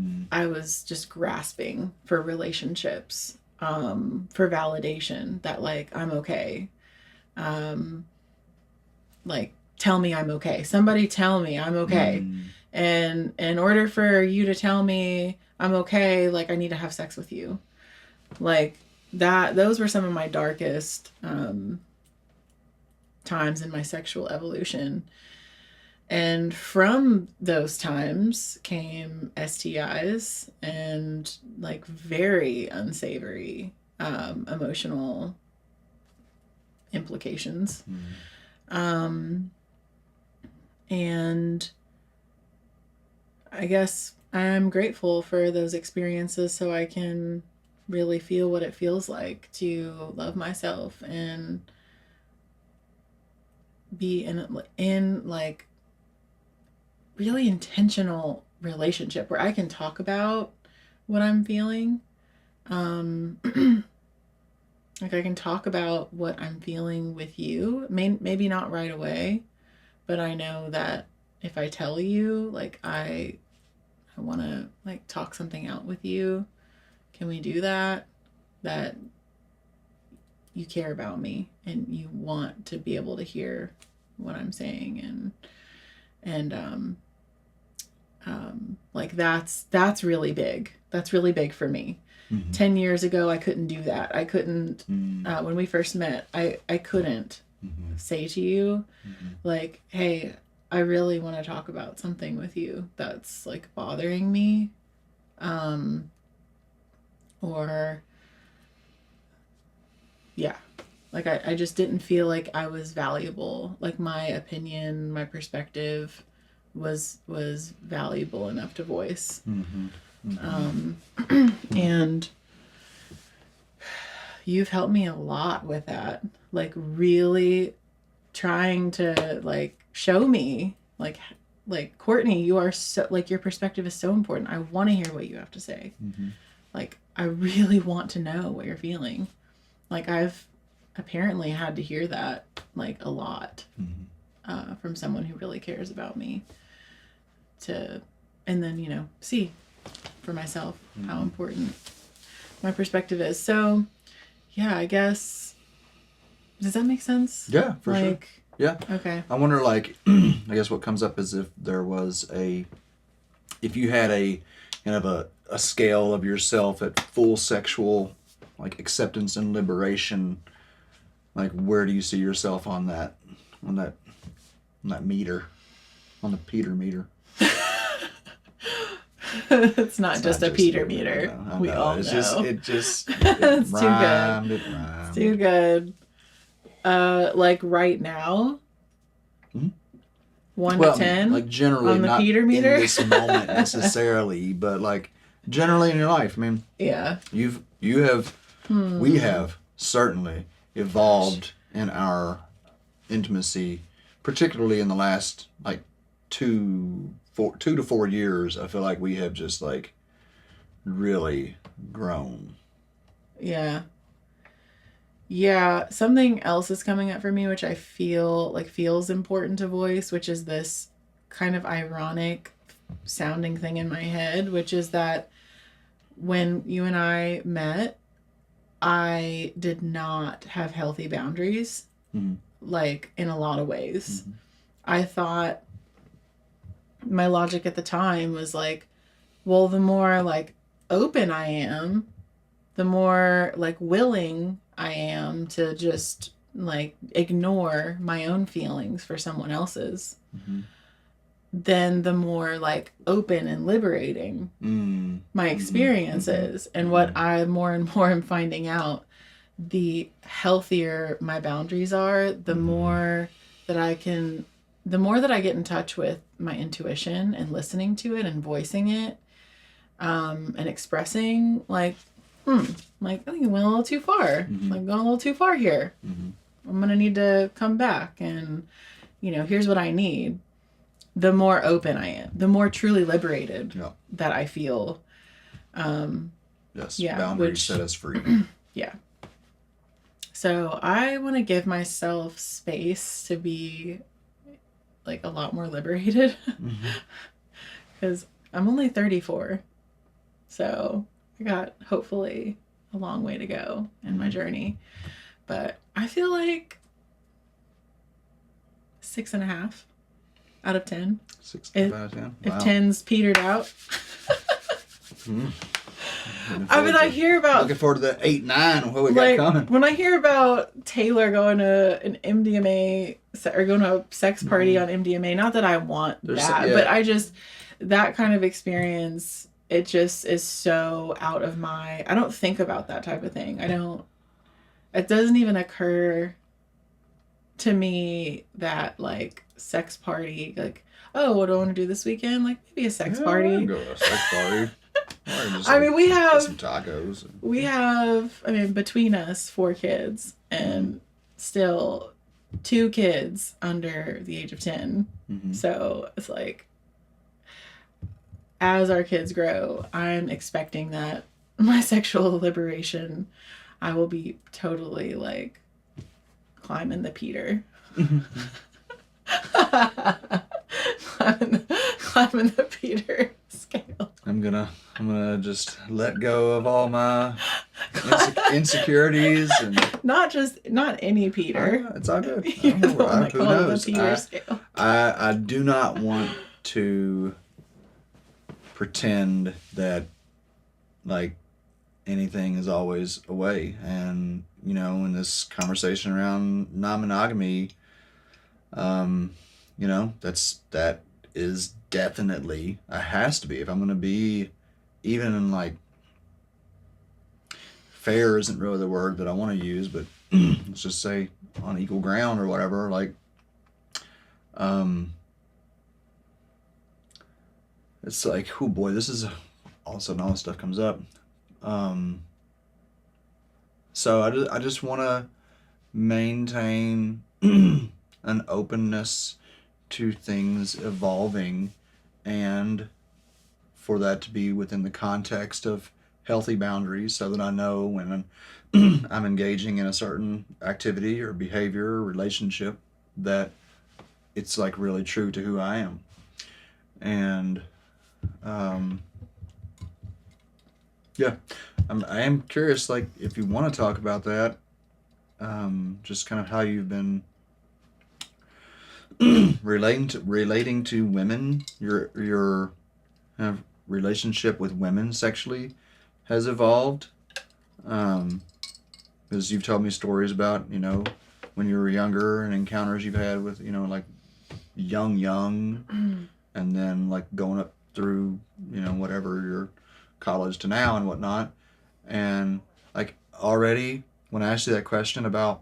was just grasping for relationships, for validation that, like, I'm okay. Like, tell me I'm okay. Somebody tell me I'm okay. And in order for you to tell me I'm okay, like, I need to have sex with you. Like, those were some of my darkest times in my sexual evolution. And from those times came STIs and, like, very unsavory emotional implications. And I guess I'm grateful for those experiences, so I can really feel what it feels like to love myself and be in like really intentional relationship where I can talk about what I'm feeling. Like, I can talk about what I'm feeling with you. Maybe not right away, but I know that if I tell you, like, I want to, like, talk something out with you, can we do that? That you care about me and you want to be able to hear what I'm saying, and like, that's really big. That's really big for me. 10 years ago, I couldn't do that. I couldn't, when we first met, I couldn't say to you, like, hey, I really want to talk about something with you that's, like, bothering me. Or, yeah, like, I just didn't feel like I was valuable. Like, my opinion, my perspective was valuable enough to voice. And you've helped me a lot with that, like, really trying to, like, show me, like, like, Courtney, you are so, like, your perspective is so important. I want to hear what you have to say. Mm-hmm. Like, I really want to know what you're feeling. Like, I've apparently had to hear that, like, a lot from someone who really cares about me, and then, see for myself how important my perspective is. So, yeah, I guess, does that make sense? Yeah, for sure. Yeah. Okay. I wonder, like, I guess what comes up is if you had a kind of a scale of yourself at full sexual, like, acceptance and liberation, like, where do you see yourself on that meter, on the Peter meter? It's not just a Peter meter. I know. We all know. It It's rhymed. It too good. rhymed. It's too good. Like, right now, 1 to 10, like, generally on the not Peter meter? in this moment necessarily, but, like, generally in your life. I mean, yeah. We have certainly evolved in our intimacy, particularly in the last, like, 2 to 4 years. I feel like we have just, like, really grown. Yeah. Yeah, something else is coming up for me, which I feel like feels important to voice, which is this kind of ironic sounding thing in my head, which is that when you and I met, I did not have healthy boundaries, like, in a lot of ways. I thought, my logic at the time was like, well, the more, like, open I am, the more, like, willing I am to just, like, ignore my own feelings for someone else's, then the more, like, open and liberating my experience is. And what I more and more am finding out, the healthier my boundaries are, the more that I get in touch with my intuition and listening to it and voicing it, and expressing, like, like, I think I went a little too far. Like, going a little too far here. I'm going to need to come back and, here's what I need. The more open I am, the more truly liberated that I feel. Yes, boundaries set us free. Yeah. So I want to give myself space to be, like, a lot more liberated. Because I'm only 34. So I got, hopefully, a long way to go in my journey. But I feel like 6.5 out of 10. 6.5 out of 10? Wow. If 10's petered out. I mean, I hear about... Looking forward to the 8, 9 and what we got coming. When I hear about Taylor going to an MDMA, or going to a sex party on MDMA, not that I want that, but I just... That kind of experience, it just is so out of my... I don't think about that type of thing. It doesn't even occur to me that, like, sex party, like, oh, what do I want to do this weekend? Like, maybe a sex party. I can go to a sex party. I mean, we have some tacos. We have, I mean, between us, 4 kids, and still 2 kids under the age of 10. So it's like, as our kids grow, I'm expecting that my sexual liberation, I will be totally, like, climbing the Peter. climbing the Peter scale. I'm gonna just let go of all my insecurities and not any Peter. It's all good. Who knows? The Peter scale. I do not want to pretend that, like, anything is always a way. And, in this conversation around non-monogamy, that is definitely, has to be, if I'm going to be, even in, like, fair isn't really the word that I want to use, but let's just say on equal ground or whatever, like, it's like, oh boy, this is all of a sudden all this stuff comes up. So I just want to maintain an openness to things evolving, and for that to be within the context of healthy boundaries, so that I know when I'm engaging in a certain activity or behavior or relationship that it's like really true to who I am. And yeah, I am curious, like, if you want to talk about that, just kind of how you've been relating to women, your kind of relationship with women sexually has evolved. Because you've told me stories about, you know, when you were younger and encounters you've had with, you know, like young, and then like going up through, you know, whatever your college to now and whatnot. And like already when I asked you that question about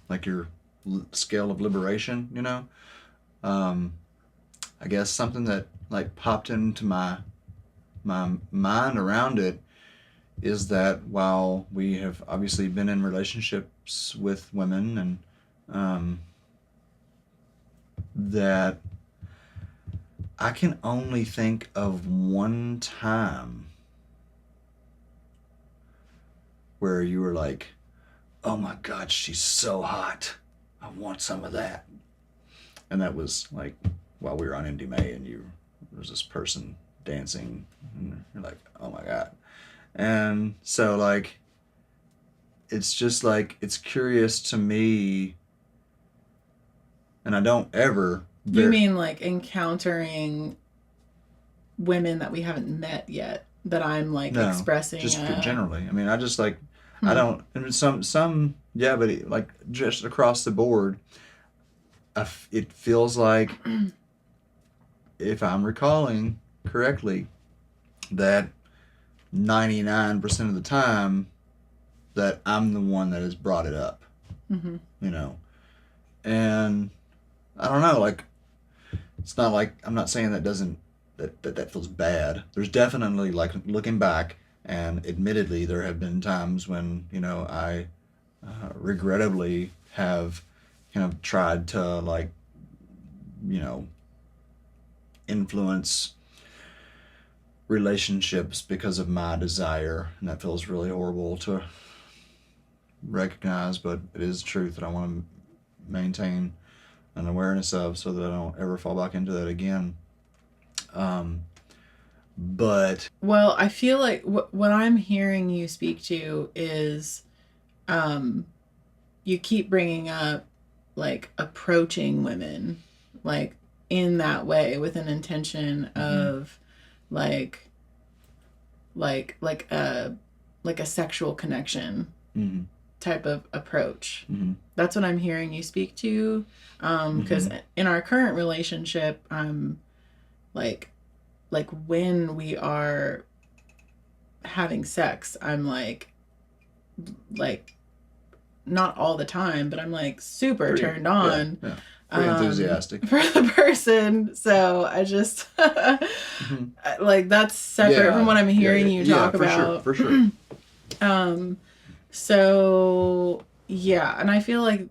like your scale of liberation, you know, I guess something that like popped into my mind around it is that while we have obviously been in relationships with women, and that I can only think of one time where you were like, oh my God, she's so hot, I want some of that. And that was like while we were on Indie May, and there was this person dancing, and you're like, oh my God. And so like, it's just like, it's curious to me, and I don't ever... You mean like encountering women that we haven't met yet, that I'm like No, expressing? Just generally. I mean, I just like, I don't, and some, yeah, but like just across the board, it feels like, if I'm recalling correctly, that 99% of the time that I'm the one that has brought it up, you know, and I don't know, like, it's not like, I'm not saying that feels bad. There's definitely, like, looking back, and admittedly there have been times when, you know, I regrettably have kind of tried to, like, you know, influence relationships because of my desire, and that feels really horrible to recognize, but it is the truth that I want to maintain an awareness of, so that I don't ever fall back into that again. But well, I feel like what I'm hearing you speak to is you keep bringing up like approaching women like in that way with an intention of like a sexual connection type of approach. That's what I'm hearing you speak to, because in our current relationship, I'm like when we are having sex, I'm like not all the time, but I'm like super turned on. Yeah. Pretty enthusiastic for the person. So I just like, that's separate from what I'm hearing you talk about. For sure. So yeah, and I feel like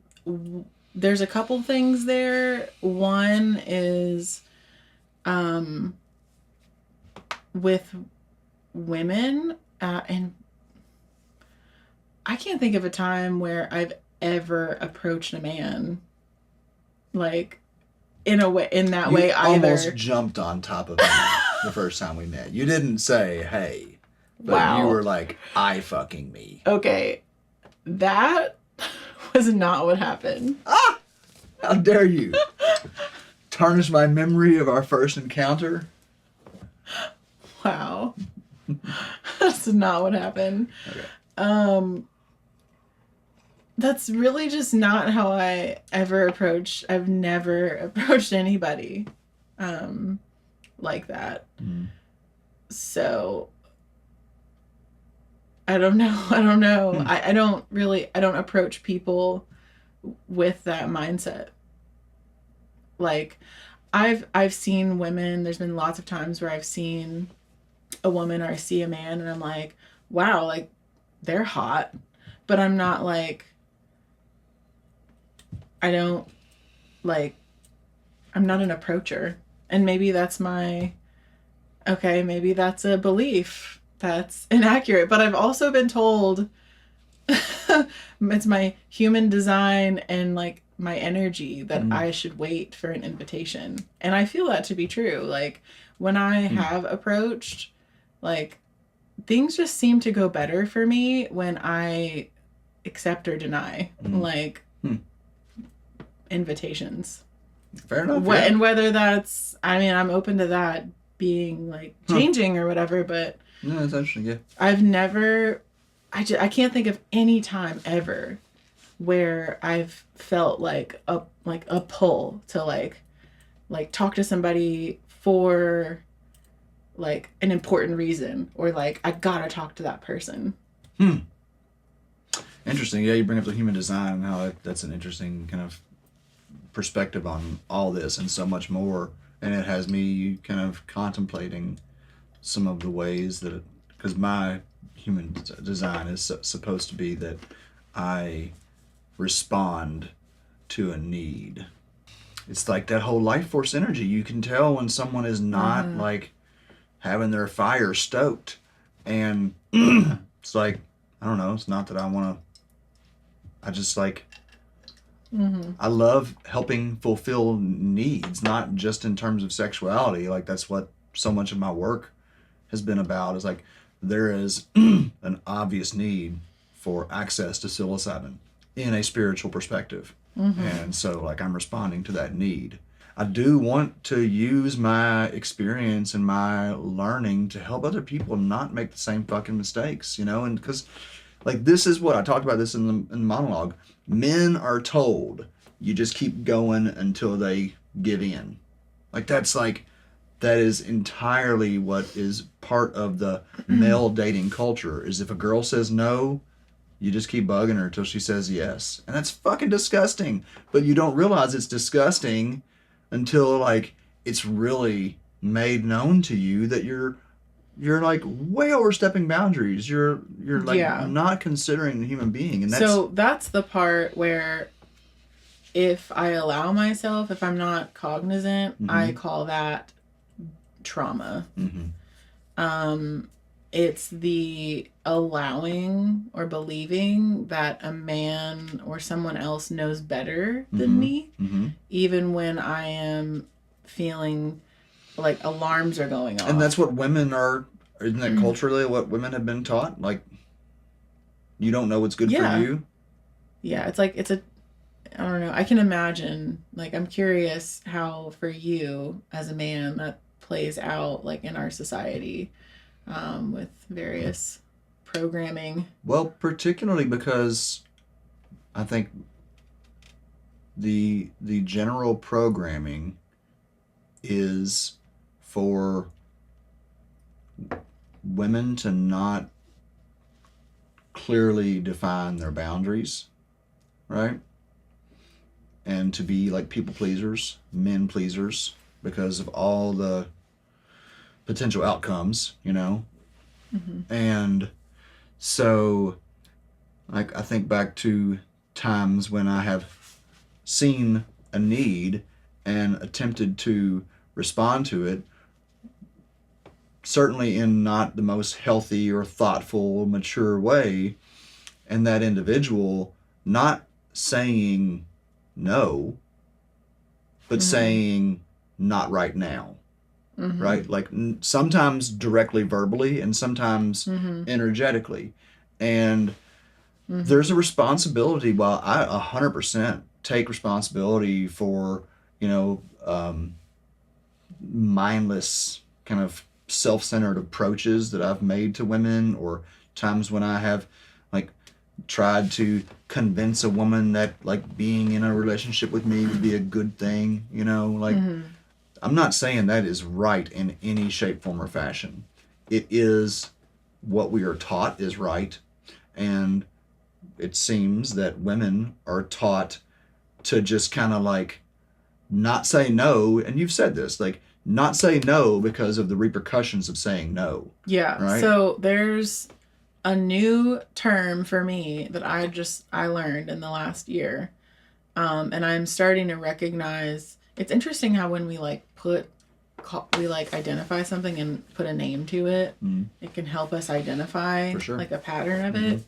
there's a couple things there. One is with women, and I can't think of a time where I've ever approached a man like in that way either. You almost jumped on top of me the first time we met. You didn't say, hey, but you were like, I fucking me. Okay, that was not what happened. Ah! How dare you tarnish my memory of our first encounter? Wow. That's not what happened. Okay. That's really just not how I've never approached anybody like that. So I don't know. I don't approach people with that mindset. Like, I've seen women, there's been lots of times where I've seen a woman or I see a man and I'm like, wow, like they're hot, but I'm not like, I don't like I'm not an approacher. And maybe that's maybe that's a belief that's inaccurate. But I've also been told it's my human design and like my energy that I should wait for an invitation. And I feel that to be true. Like when I have approached, like things just seem to go better for me when I accept or deny like invitations. Fair enough. And whether that's, I mean, I'm open to that being like changing or whatever, but no, that's interesting. Yeah. I've never, I can't think of any time ever where I've felt like a pull to like talk to somebody for like an important reason, or like I gotta talk to that person. Interesting. Yeah, you bring up the human design and how that's an interesting kind of perspective on all this and so much more. And it has me kind of contemplating some of the ways that, because my human design is supposed to be that I respond to a need. It's like that whole life force energy. You can tell when someone is not like having their fire stoked, and it's like, I don't know, it's not that I want to, I just like, I love helping fulfill needs, not just in terms of sexuality. Like that's what so much of my work has been about, is like there is an obvious need for access to psilocybin in a spiritual perspective. And so like I'm responding to that need. I do want to use my experience and my learning to help other people not make the same fucking mistakes, you know? And because like this is what I talked about this in the monologue. Men are told you just keep going until they give in. Like that is entirely what is part of the male dating culture, is if a girl says no, you just keep bugging her until she says yes. And that's fucking disgusting. But you don't realize it's disgusting until like it's really made known to you that you're like way overstepping boundaries. You're like not considering the human being. And that's the part where if I allow myself, if I'm not cognizant, I call that trauma. It's the allowing or believing that a man or someone else knows better than me, even when I am feeling like alarms are going off. And that's what women are, isn't that culturally what women have been taught? Like, you don't know what's good for you? Yeah, it's like, I don't know. I can imagine, like, I'm curious how for you as a man that plays out, like, in our society. With various programming. Well, particularly because I think the general programming is for women to not clearly define their boundaries, right? And to be like people pleasers, men pleasers, because of all the potential outcomes, you know? And so like I think back to times when I have seen a need and attempted to respond to it, certainly in not the most healthy or thoughtful, mature way, and that individual not saying no, but saying not right now. Right? Like sometimes directly verbally and sometimes energetically. And there's a responsibility. While I 100% take responsibility for, you know, mindless kind of self-centered approaches that I've made to women, or times when I have like tried to convince a woman that like being in a relationship with me would be a good thing, you know, like I'm not saying that is right in any shape, form, or fashion. It is what we are taught is right. And it seems that women are taught to just kind of like not say no. And you've said this, like not say no because of the repercussions of saying no. Yeah. Right? So there's a new term for me that I learned in the last year. And I'm starting to recognize it's interesting how when we like we like identify something and put a name to it, it can help us identify For sure. like a pattern of it.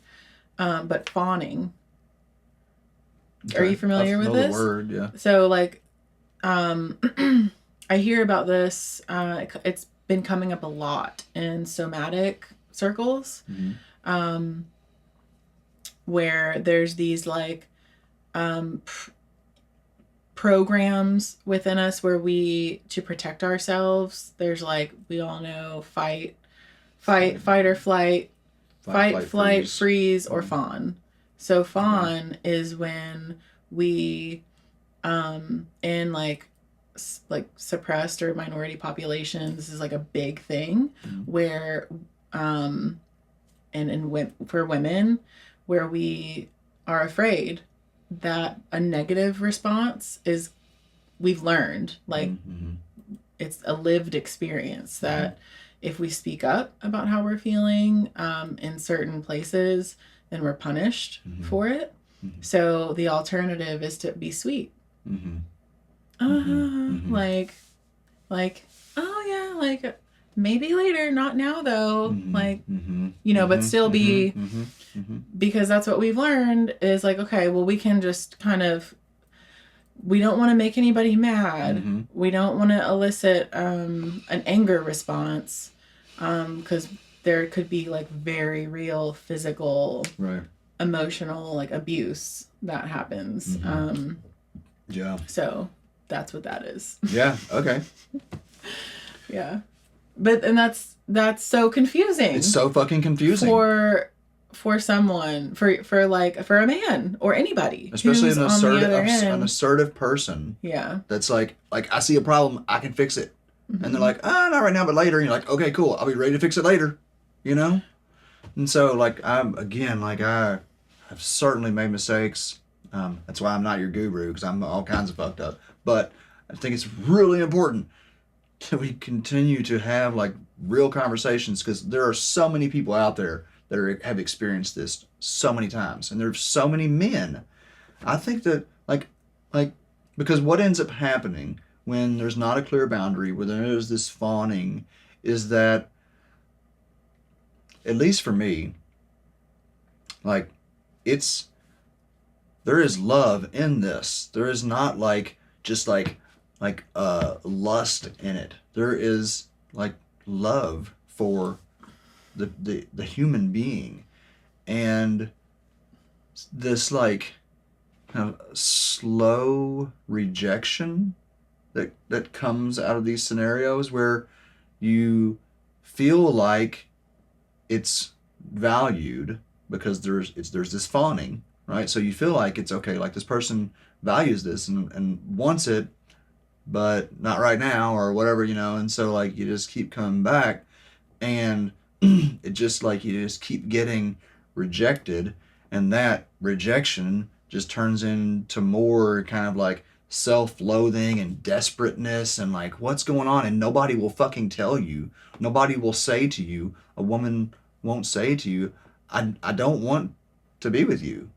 But fawning. Okay. Are you familiar with this? The word, yeah. So like, I hear about this. It's been coming up a lot in somatic circles, where there's these like programs within us where to protect ourselves. There's like, we all know fight or flight, flight, freeze, or fawn. So fawn is when we in like suppressed or minority populations is like a big thing where and for women where we are afraid that a negative response is, we've learned like it's a lived experience that if we speak up about how we're feeling in certain places, then we're punished for it. So the alternative is to be sweet. Like, oh yeah, like maybe later, not now though. Like, you know, but still be, because that's what we've learned is like, okay, well, we can just kind of, we don't want to make anybody mad. We don't want to elicit an anger response, because there could be like very real physical, emotional like abuse that happens. Yeah. So that's what that is. Yeah. Okay. Yeah. But, and that's so confusing. It's so fucking confusing. For someone, for a man or anybody. Especially an assertive person. Yeah. That's like, I see a problem, I can fix it. And they're like, not right now, but later. And you're like, okay, cool, I'll be ready to fix it later. You know? And so, like, I've certainly made mistakes. That's why I'm not your guru, because I'm all kinds of fucked up. But I think it's really important that we continue to have, like, real conversations, because there are so many people out there that have experienced this so many times. And there's so many men. I think that, because what ends up happening when there's not a clear boundary, where there is this fawning, is that, at least for me, like, there is love in this. There is not just lust in it. There is like love for the human being, and this like kind of slow rejection that comes out of these scenarios where you feel like it's valued because there's this fawning, right? So you feel like it's okay, like this person values this and wants it, but not right now or whatever, you know. And so like you just keep coming back, and it just like you just keep getting rejected, and that rejection just turns into more kind of like self-loathing and desperateness and like what's going on, and nobody will fucking tell you. Nobody will say to you, a woman won't say to you, I don't want to be with you.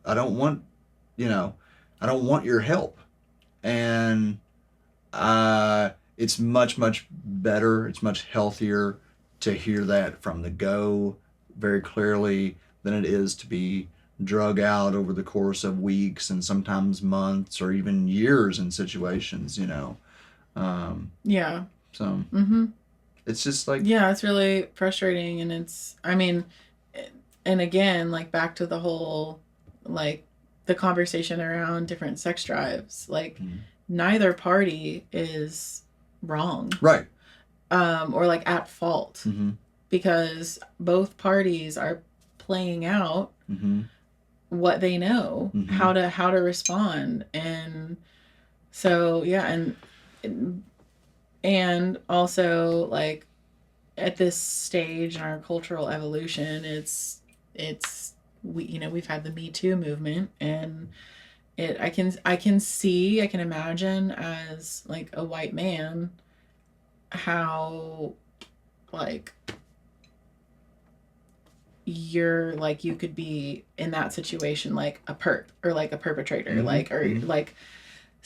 I don't want your help. And it's much, much better, it's much healthier to hear that from the go very clearly than it is to be drug out over the course of weeks and sometimes months or even years in situations, you know. Yeah. So it's just like, yeah, it's really frustrating. And it's, I mean, and again, like back to the whole, like the conversation around different sex drives, like neither party is wrong. Right. Or like at fault, because both parties are playing out what they know, how to respond. And so, yeah. And also like at this stage in our cultural evolution, it's we've had the Me Too movement, and I can imagine as like a white man how like you could be in that situation like a perp or like a perpetrator, like, or like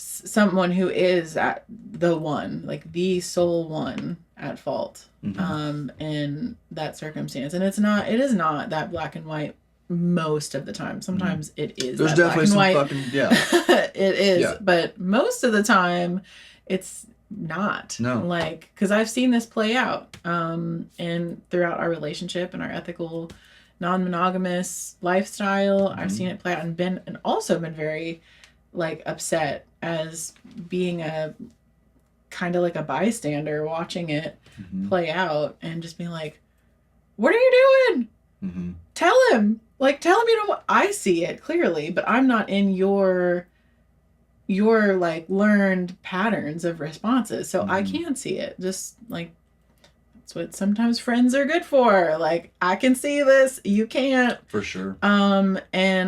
someone who is at the one, like the sole one at fault, in that circumstance. And it is not that black and white most of the time. Sometimes it is. There's that definitely black and some white. fucking, yeah. It is, Yeah. but most of the time it's not. No. Like, because I've seen this play out, and throughout our relationship and our ethical, non-monogamous lifestyle, I've seen it play out and also been very, like, upset as being a kind of like a bystander watching it play out and just being like, what are you doing? Tell him, you know what, I see it clearly, but I'm not in your like learned patterns of responses, so I can't see it. Just like, that's what sometimes friends are good for. Like, I can see this, you can't. For sure. And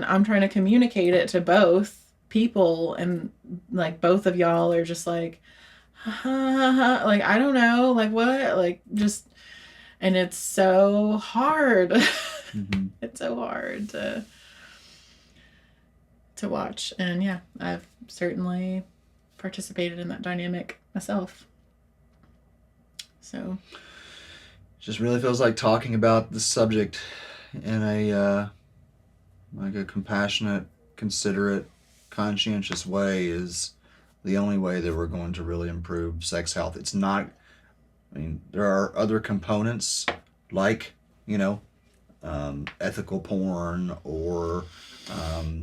I'm trying to communicate it to both people, and like both of y'all are just like, like, I don't know, like, what, like, just, and it's so hard. It's so hard to watch. And yeah, I've certainly participated in that dynamic myself. So just really feels like talking about the subject in a like a compassionate, considerate, conscientious way is the only way that we're going to really improve sex health. It's not, I mean, there are other components like, you know, ethical porn or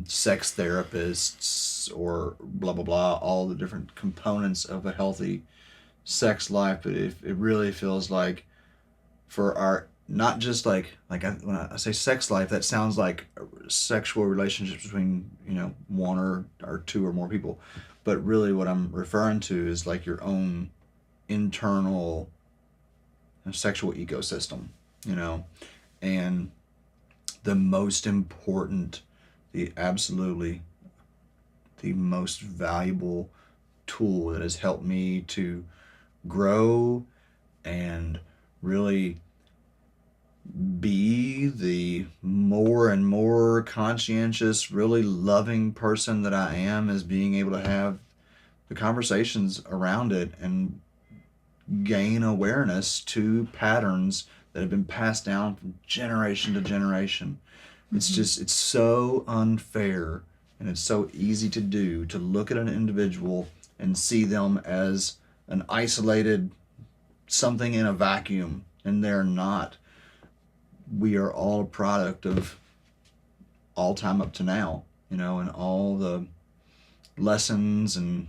sex therapists or blah blah blah, all the different components of a healthy sex life. But it really feels like for our, not just like when I say sex life, that sounds like sexual relationships between, you know, one or two or more people, but really what I'm referring to is like your own internal sexual ecosystem, you know. And the most important, absolutely the most valuable tool that has helped me to grow and really be the more and more conscientious, really loving person that I am, is being able to have the conversations around it and gain awareness to patterns that have been passed down from generation to generation. It's just, it's so unfair, and it's so easy to do, to look at an individual and see them as an isolated something in a vacuum, and they're not. We are all a product of all time up to now, you know, and all the lessons and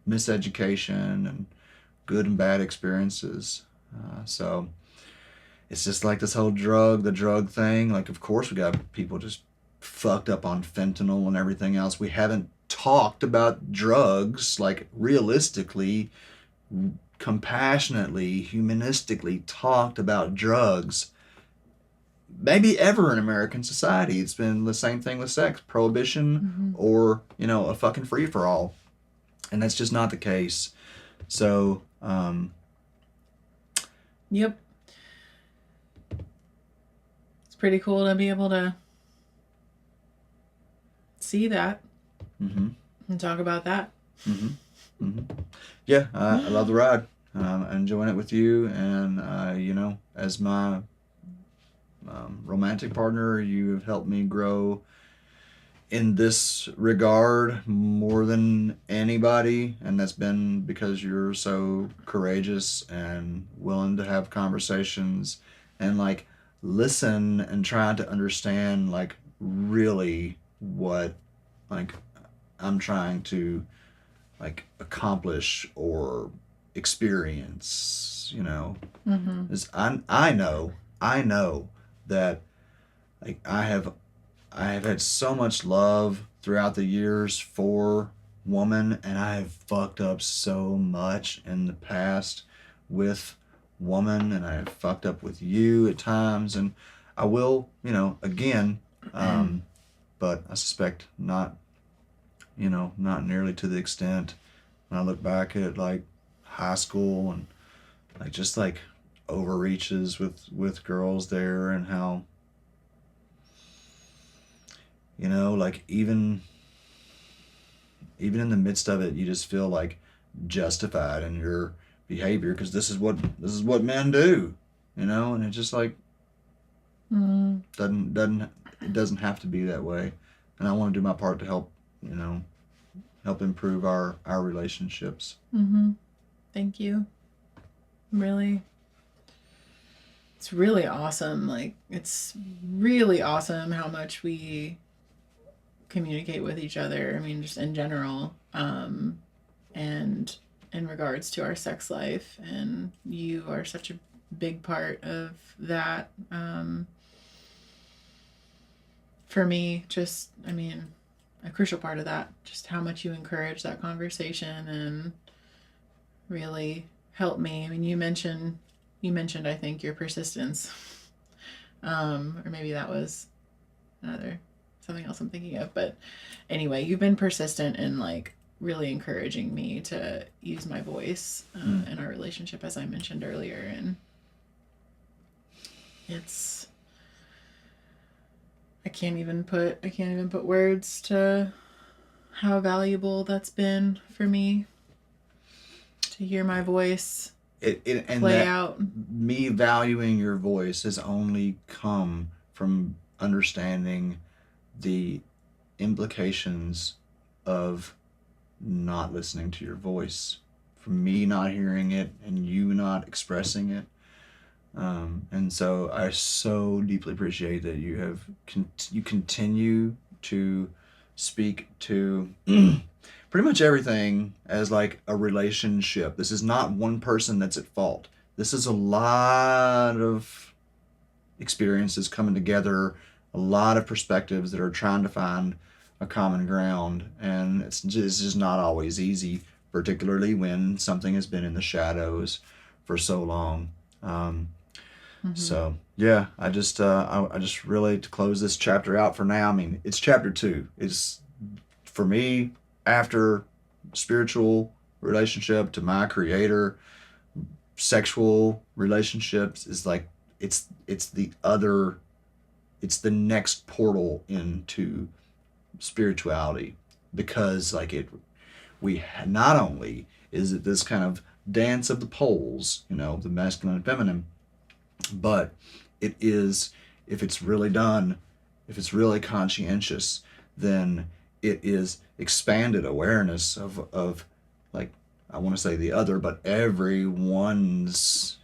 miseducation and good and bad experiences. So it's just like this whole the drug thing. Like, of course we got people just fucked up on fentanyl and everything else. We haven't talked about drugs, like realistically, compassionately, humanistically talked about drugs maybe ever in American society. It's been the same thing with sex, prohibition, or, you know, a fucking free-for-all. And that's just not the case. So, yep. It's pretty cool to be able to see that and talk about that. Yeah, I love the ride. I'm enjoying it with you, and you know, as my romantic partner, you have helped me grow in this regard more than anybody, and that's been because you're so courageous and willing to have conversations and like listen and try to understand like really what like I'm trying to like accomplish or experience, you know. Is I know that like I have had so much love throughout the years for woman, and I have fucked up so much in the past with woman, and I have fucked up with you at times, and I will, you know, again, but I suspect not, you know, not nearly to the extent when I look back at like high school and like just like overreaches with girls there, and how, you know, like even even in the midst of it, you just feel like justified in your behavior because this is what men do, and it's just like it doesn't have to be that way, and I want to do my part to help help improve our relationships. Thank you. Really, it's really awesome. Like, it's really awesome how much we communicate with each other. I mean, just in general, and in regards to our sex life, and you are such a big part of that. For me, just, I mean, a crucial part of that, just how much you encourage that conversation and really help me. I mean, you mentioned, I think, your persistence, or maybe that was something else I'm thinking of. But anyway, you've been persistent in like really encouraging me to use my voice in our relationship, as I mentioned earlier, and I can't even put words to how valuable that's been for me to hear my voice and play out. Me valuing your voice has only come from understanding the implications of not listening to your voice, from me not hearing it and you not expressing it. And so I so deeply appreciate that you continue to speak to pretty much everything as like a relationship. This is not one person that's at fault. This is a lot of experiences coming together, a lot of perspectives that are trying to find a common ground, and it's just not always easy, particularly when something has been in the shadows for so long. So yeah, I just really, to close this chapter out for now. I mean, it's chapter 2. It's, for me, after spiritual relationship to my creator, sexual relationships is like it's the next portal into spirituality, because like we not only is it this kind of dance of the poles, the masculine and feminine, but it is, if it's really done, if it's really conscientious, then it is expanded awareness of like, I want to say the other, but everyone's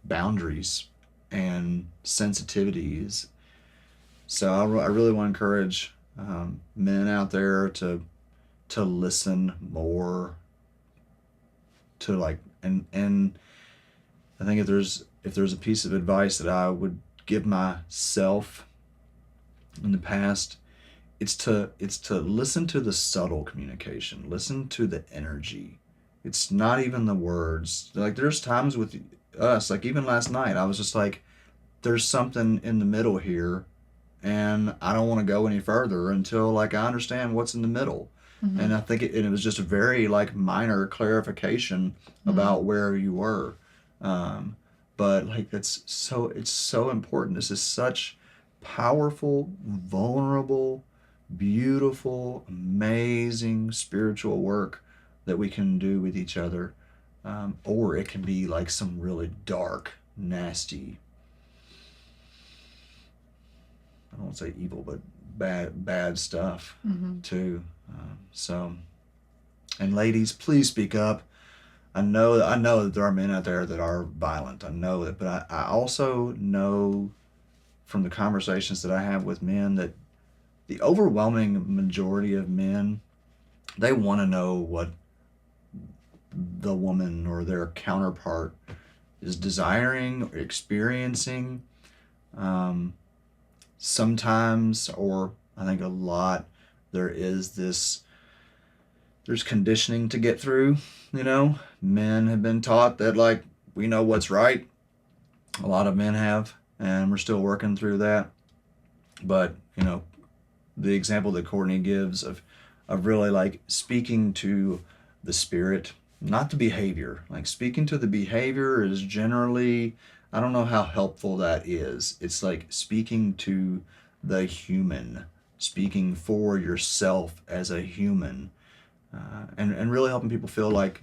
boundaries and sensitivities. So I really want to encourage men out there to listen more, to like, and I think if there's a piece of advice that I would give myself in the past, it's to listen to the subtle communication, listen to the energy. It's not even the words. Like, there's times with us, like even last night, I was just like, there's something in the middle here, and I don't want to go any further until like I understand what's in the middle. And I think it was just a very like minor clarification about where you were. But like it's so important. This is such powerful, vulnerable, beautiful, amazing spiritual work that we can do with each other. Or it can be like some really dark, nasty, I don't want to say evil, but bad stuff too. So, and ladies, please speak up. I know that there are men out there that are violent. I know it, but I also know from the conversations that I have with men that the overwhelming majority of men, they want to know what the woman or their counterpart is desiring or experiencing. Sometimes, or I think a lot, there's conditioning to get through. Men have been taught that like we know what's right. A lot of men have, and we're still working through that. But the example that Courtney gives of really like speaking to the spirit, not the behavior. Like, speaking to the behavior is generally, I don't know how helpful that is. It's like speaking to the human, speaking for yourself as a human, and really helping people feel like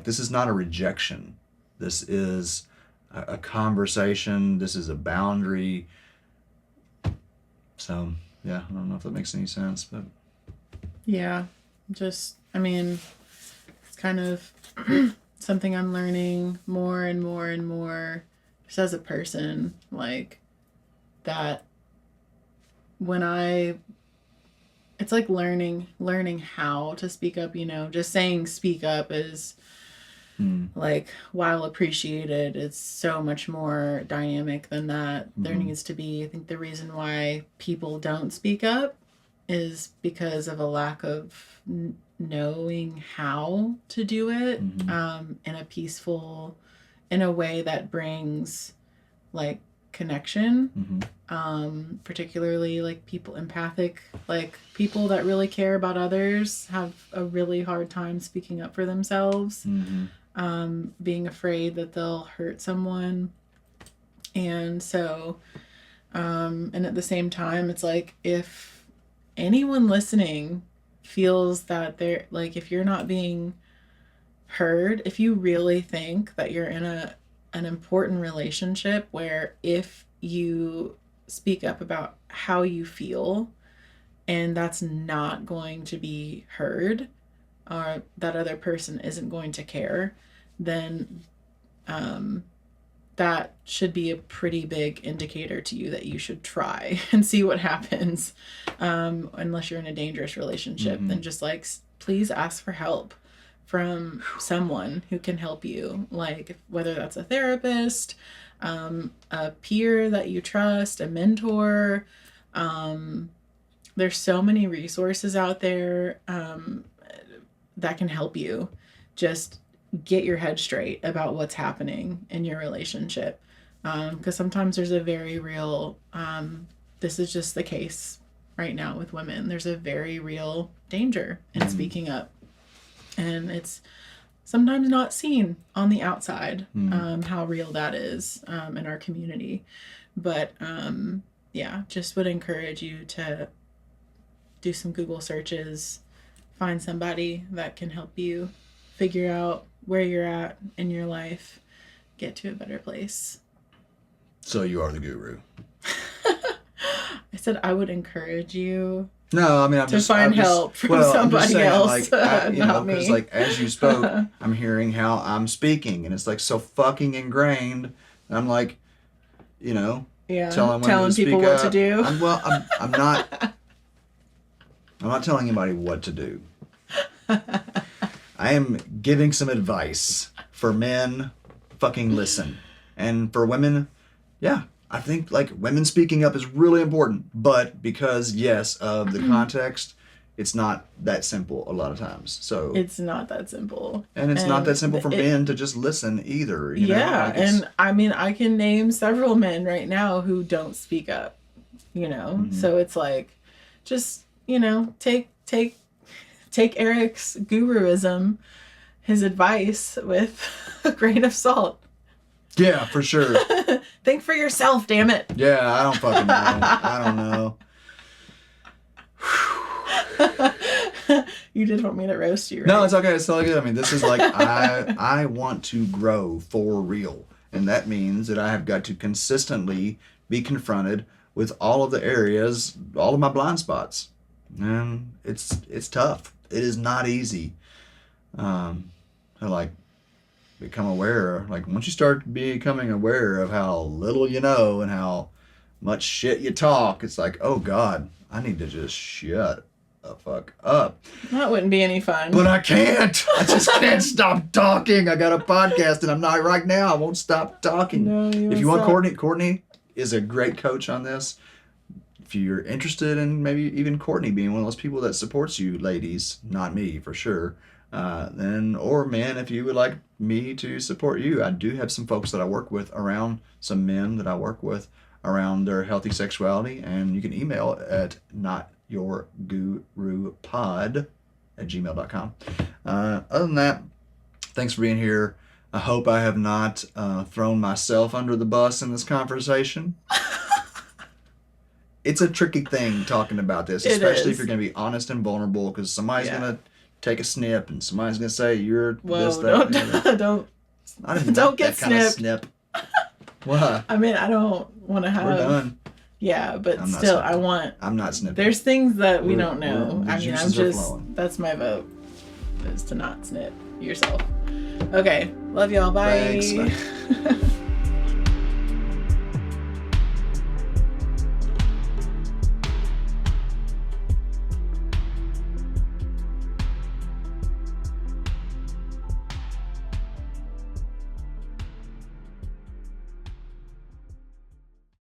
this is not a rejection. This is a conversation. This is a boundary. So, yeah, I don't know if that makes any sense, but... Yeah, just, I mean, it's kind of something I'm learning more and more and more just as a person, like, that when it's like learning how to speak up, just saying speak up is like, while appreciated, it's so much more dynamic than that. There needs to be, I think the reason why people don't speak up is because of a lack of knowing how to do it in a peaceful, in a way that brings like connection, particularly like people empathic, like people that really care about others have a really hard time speaking up for themselves, being afraid that they'll hurt someone. And so and at the same time, it's like, if anyone listening feels that they're like, if you're not being heard, if you really think that you're in an important relationship where if you speak up about how you feel and that's not going to be heard, or that other person isn't going to care, then that should be a pretty big indicator to you that you should try and see what happens. Unless you're in a dangerous relationship, then just like, please ask for help from someone who can help you. Like, whether that's a therapist, a peer that you trust, a mentor. There's so many resources out there that can help you just get your head straight about what's happening in your relationship. Because sometimes there's a very real, this is just the case right now with women, there's a very real danger in speaking up. And it's sometimes not seen on the outside, how real that is in our community. But yeah, just would encourage you to do some Google searches, find somebody that can help you figure out where you're at in your life, get to a better place. So you are the guru. I said I would encourage you. No, I mean, I'm to just find I'm just, help from well, somebody saying, else, like, not me. because like as you spoke, I'm hearing how I'm speaking, and it's like so fucking ingrained. And I'm like, telling people what to do. I'm not. I'm not telling anybody what to do. I am giving some advice for men. Fucking listen, and for women, yeah. I think like women speaking up is really important, but because yes, of the context, it's not that simple a lot of times. So it's not that simple, and it's not that simple for men to just listen either. Yeah, and I mean, I can name several men right now who don't speak up. So it's like, just take Eric's guruism, his advice with a grain of salt. Yeah, for sure. Think for yourself, damn it. Yeah, I don't fucking know. I don't know. You did want me to roast you, right? No, it's okay. It's all good. I mean, this is like, I want to grow for real. And that means that I have got to consistently be confronted with all of the areas, all of my blind spots. And it's tough. It is not easy. Become aware, like once you start becoming aware of how little you know and how much shit you talk, it's like, oh God, I need to just shut the fuck up. That wouldn't be any fun. But I can't. I just can't stop talking. I got a podcast and I'm not right now. I won't stop talking. No, if you want Courtney is a great coach on this. If you're interested in maybe even Courtney being one of those people that supports you, ladies, not me for sure. Or men, if you would like me to support you, I do have some folks that I work with around, some men that I work with around their healthy sexuality, and you can email at notyourgurupod@gmail.com. Other than that, thanks for being here. I hope I have not thrown myself under the bus in this conversation. it's a tricky thing talking about this, It especially is. if you're going to be honest and vulnerable, because somebody's Yeah. going to take a snip and somebody's going to say you're Whoa, this, that, and the other. don't I didn't don't like get that kind of snipped. snip. What? I mean, I don't want to have. We're done. Yeah, but I'm not still, snipping. I want. I'm not snipping. There's things that we We're- don't know. the I mean, I'm juices are just. flowing. That's my vote. Is to not snip yourself. Okay, love y'all. Bye. Thanks, bye.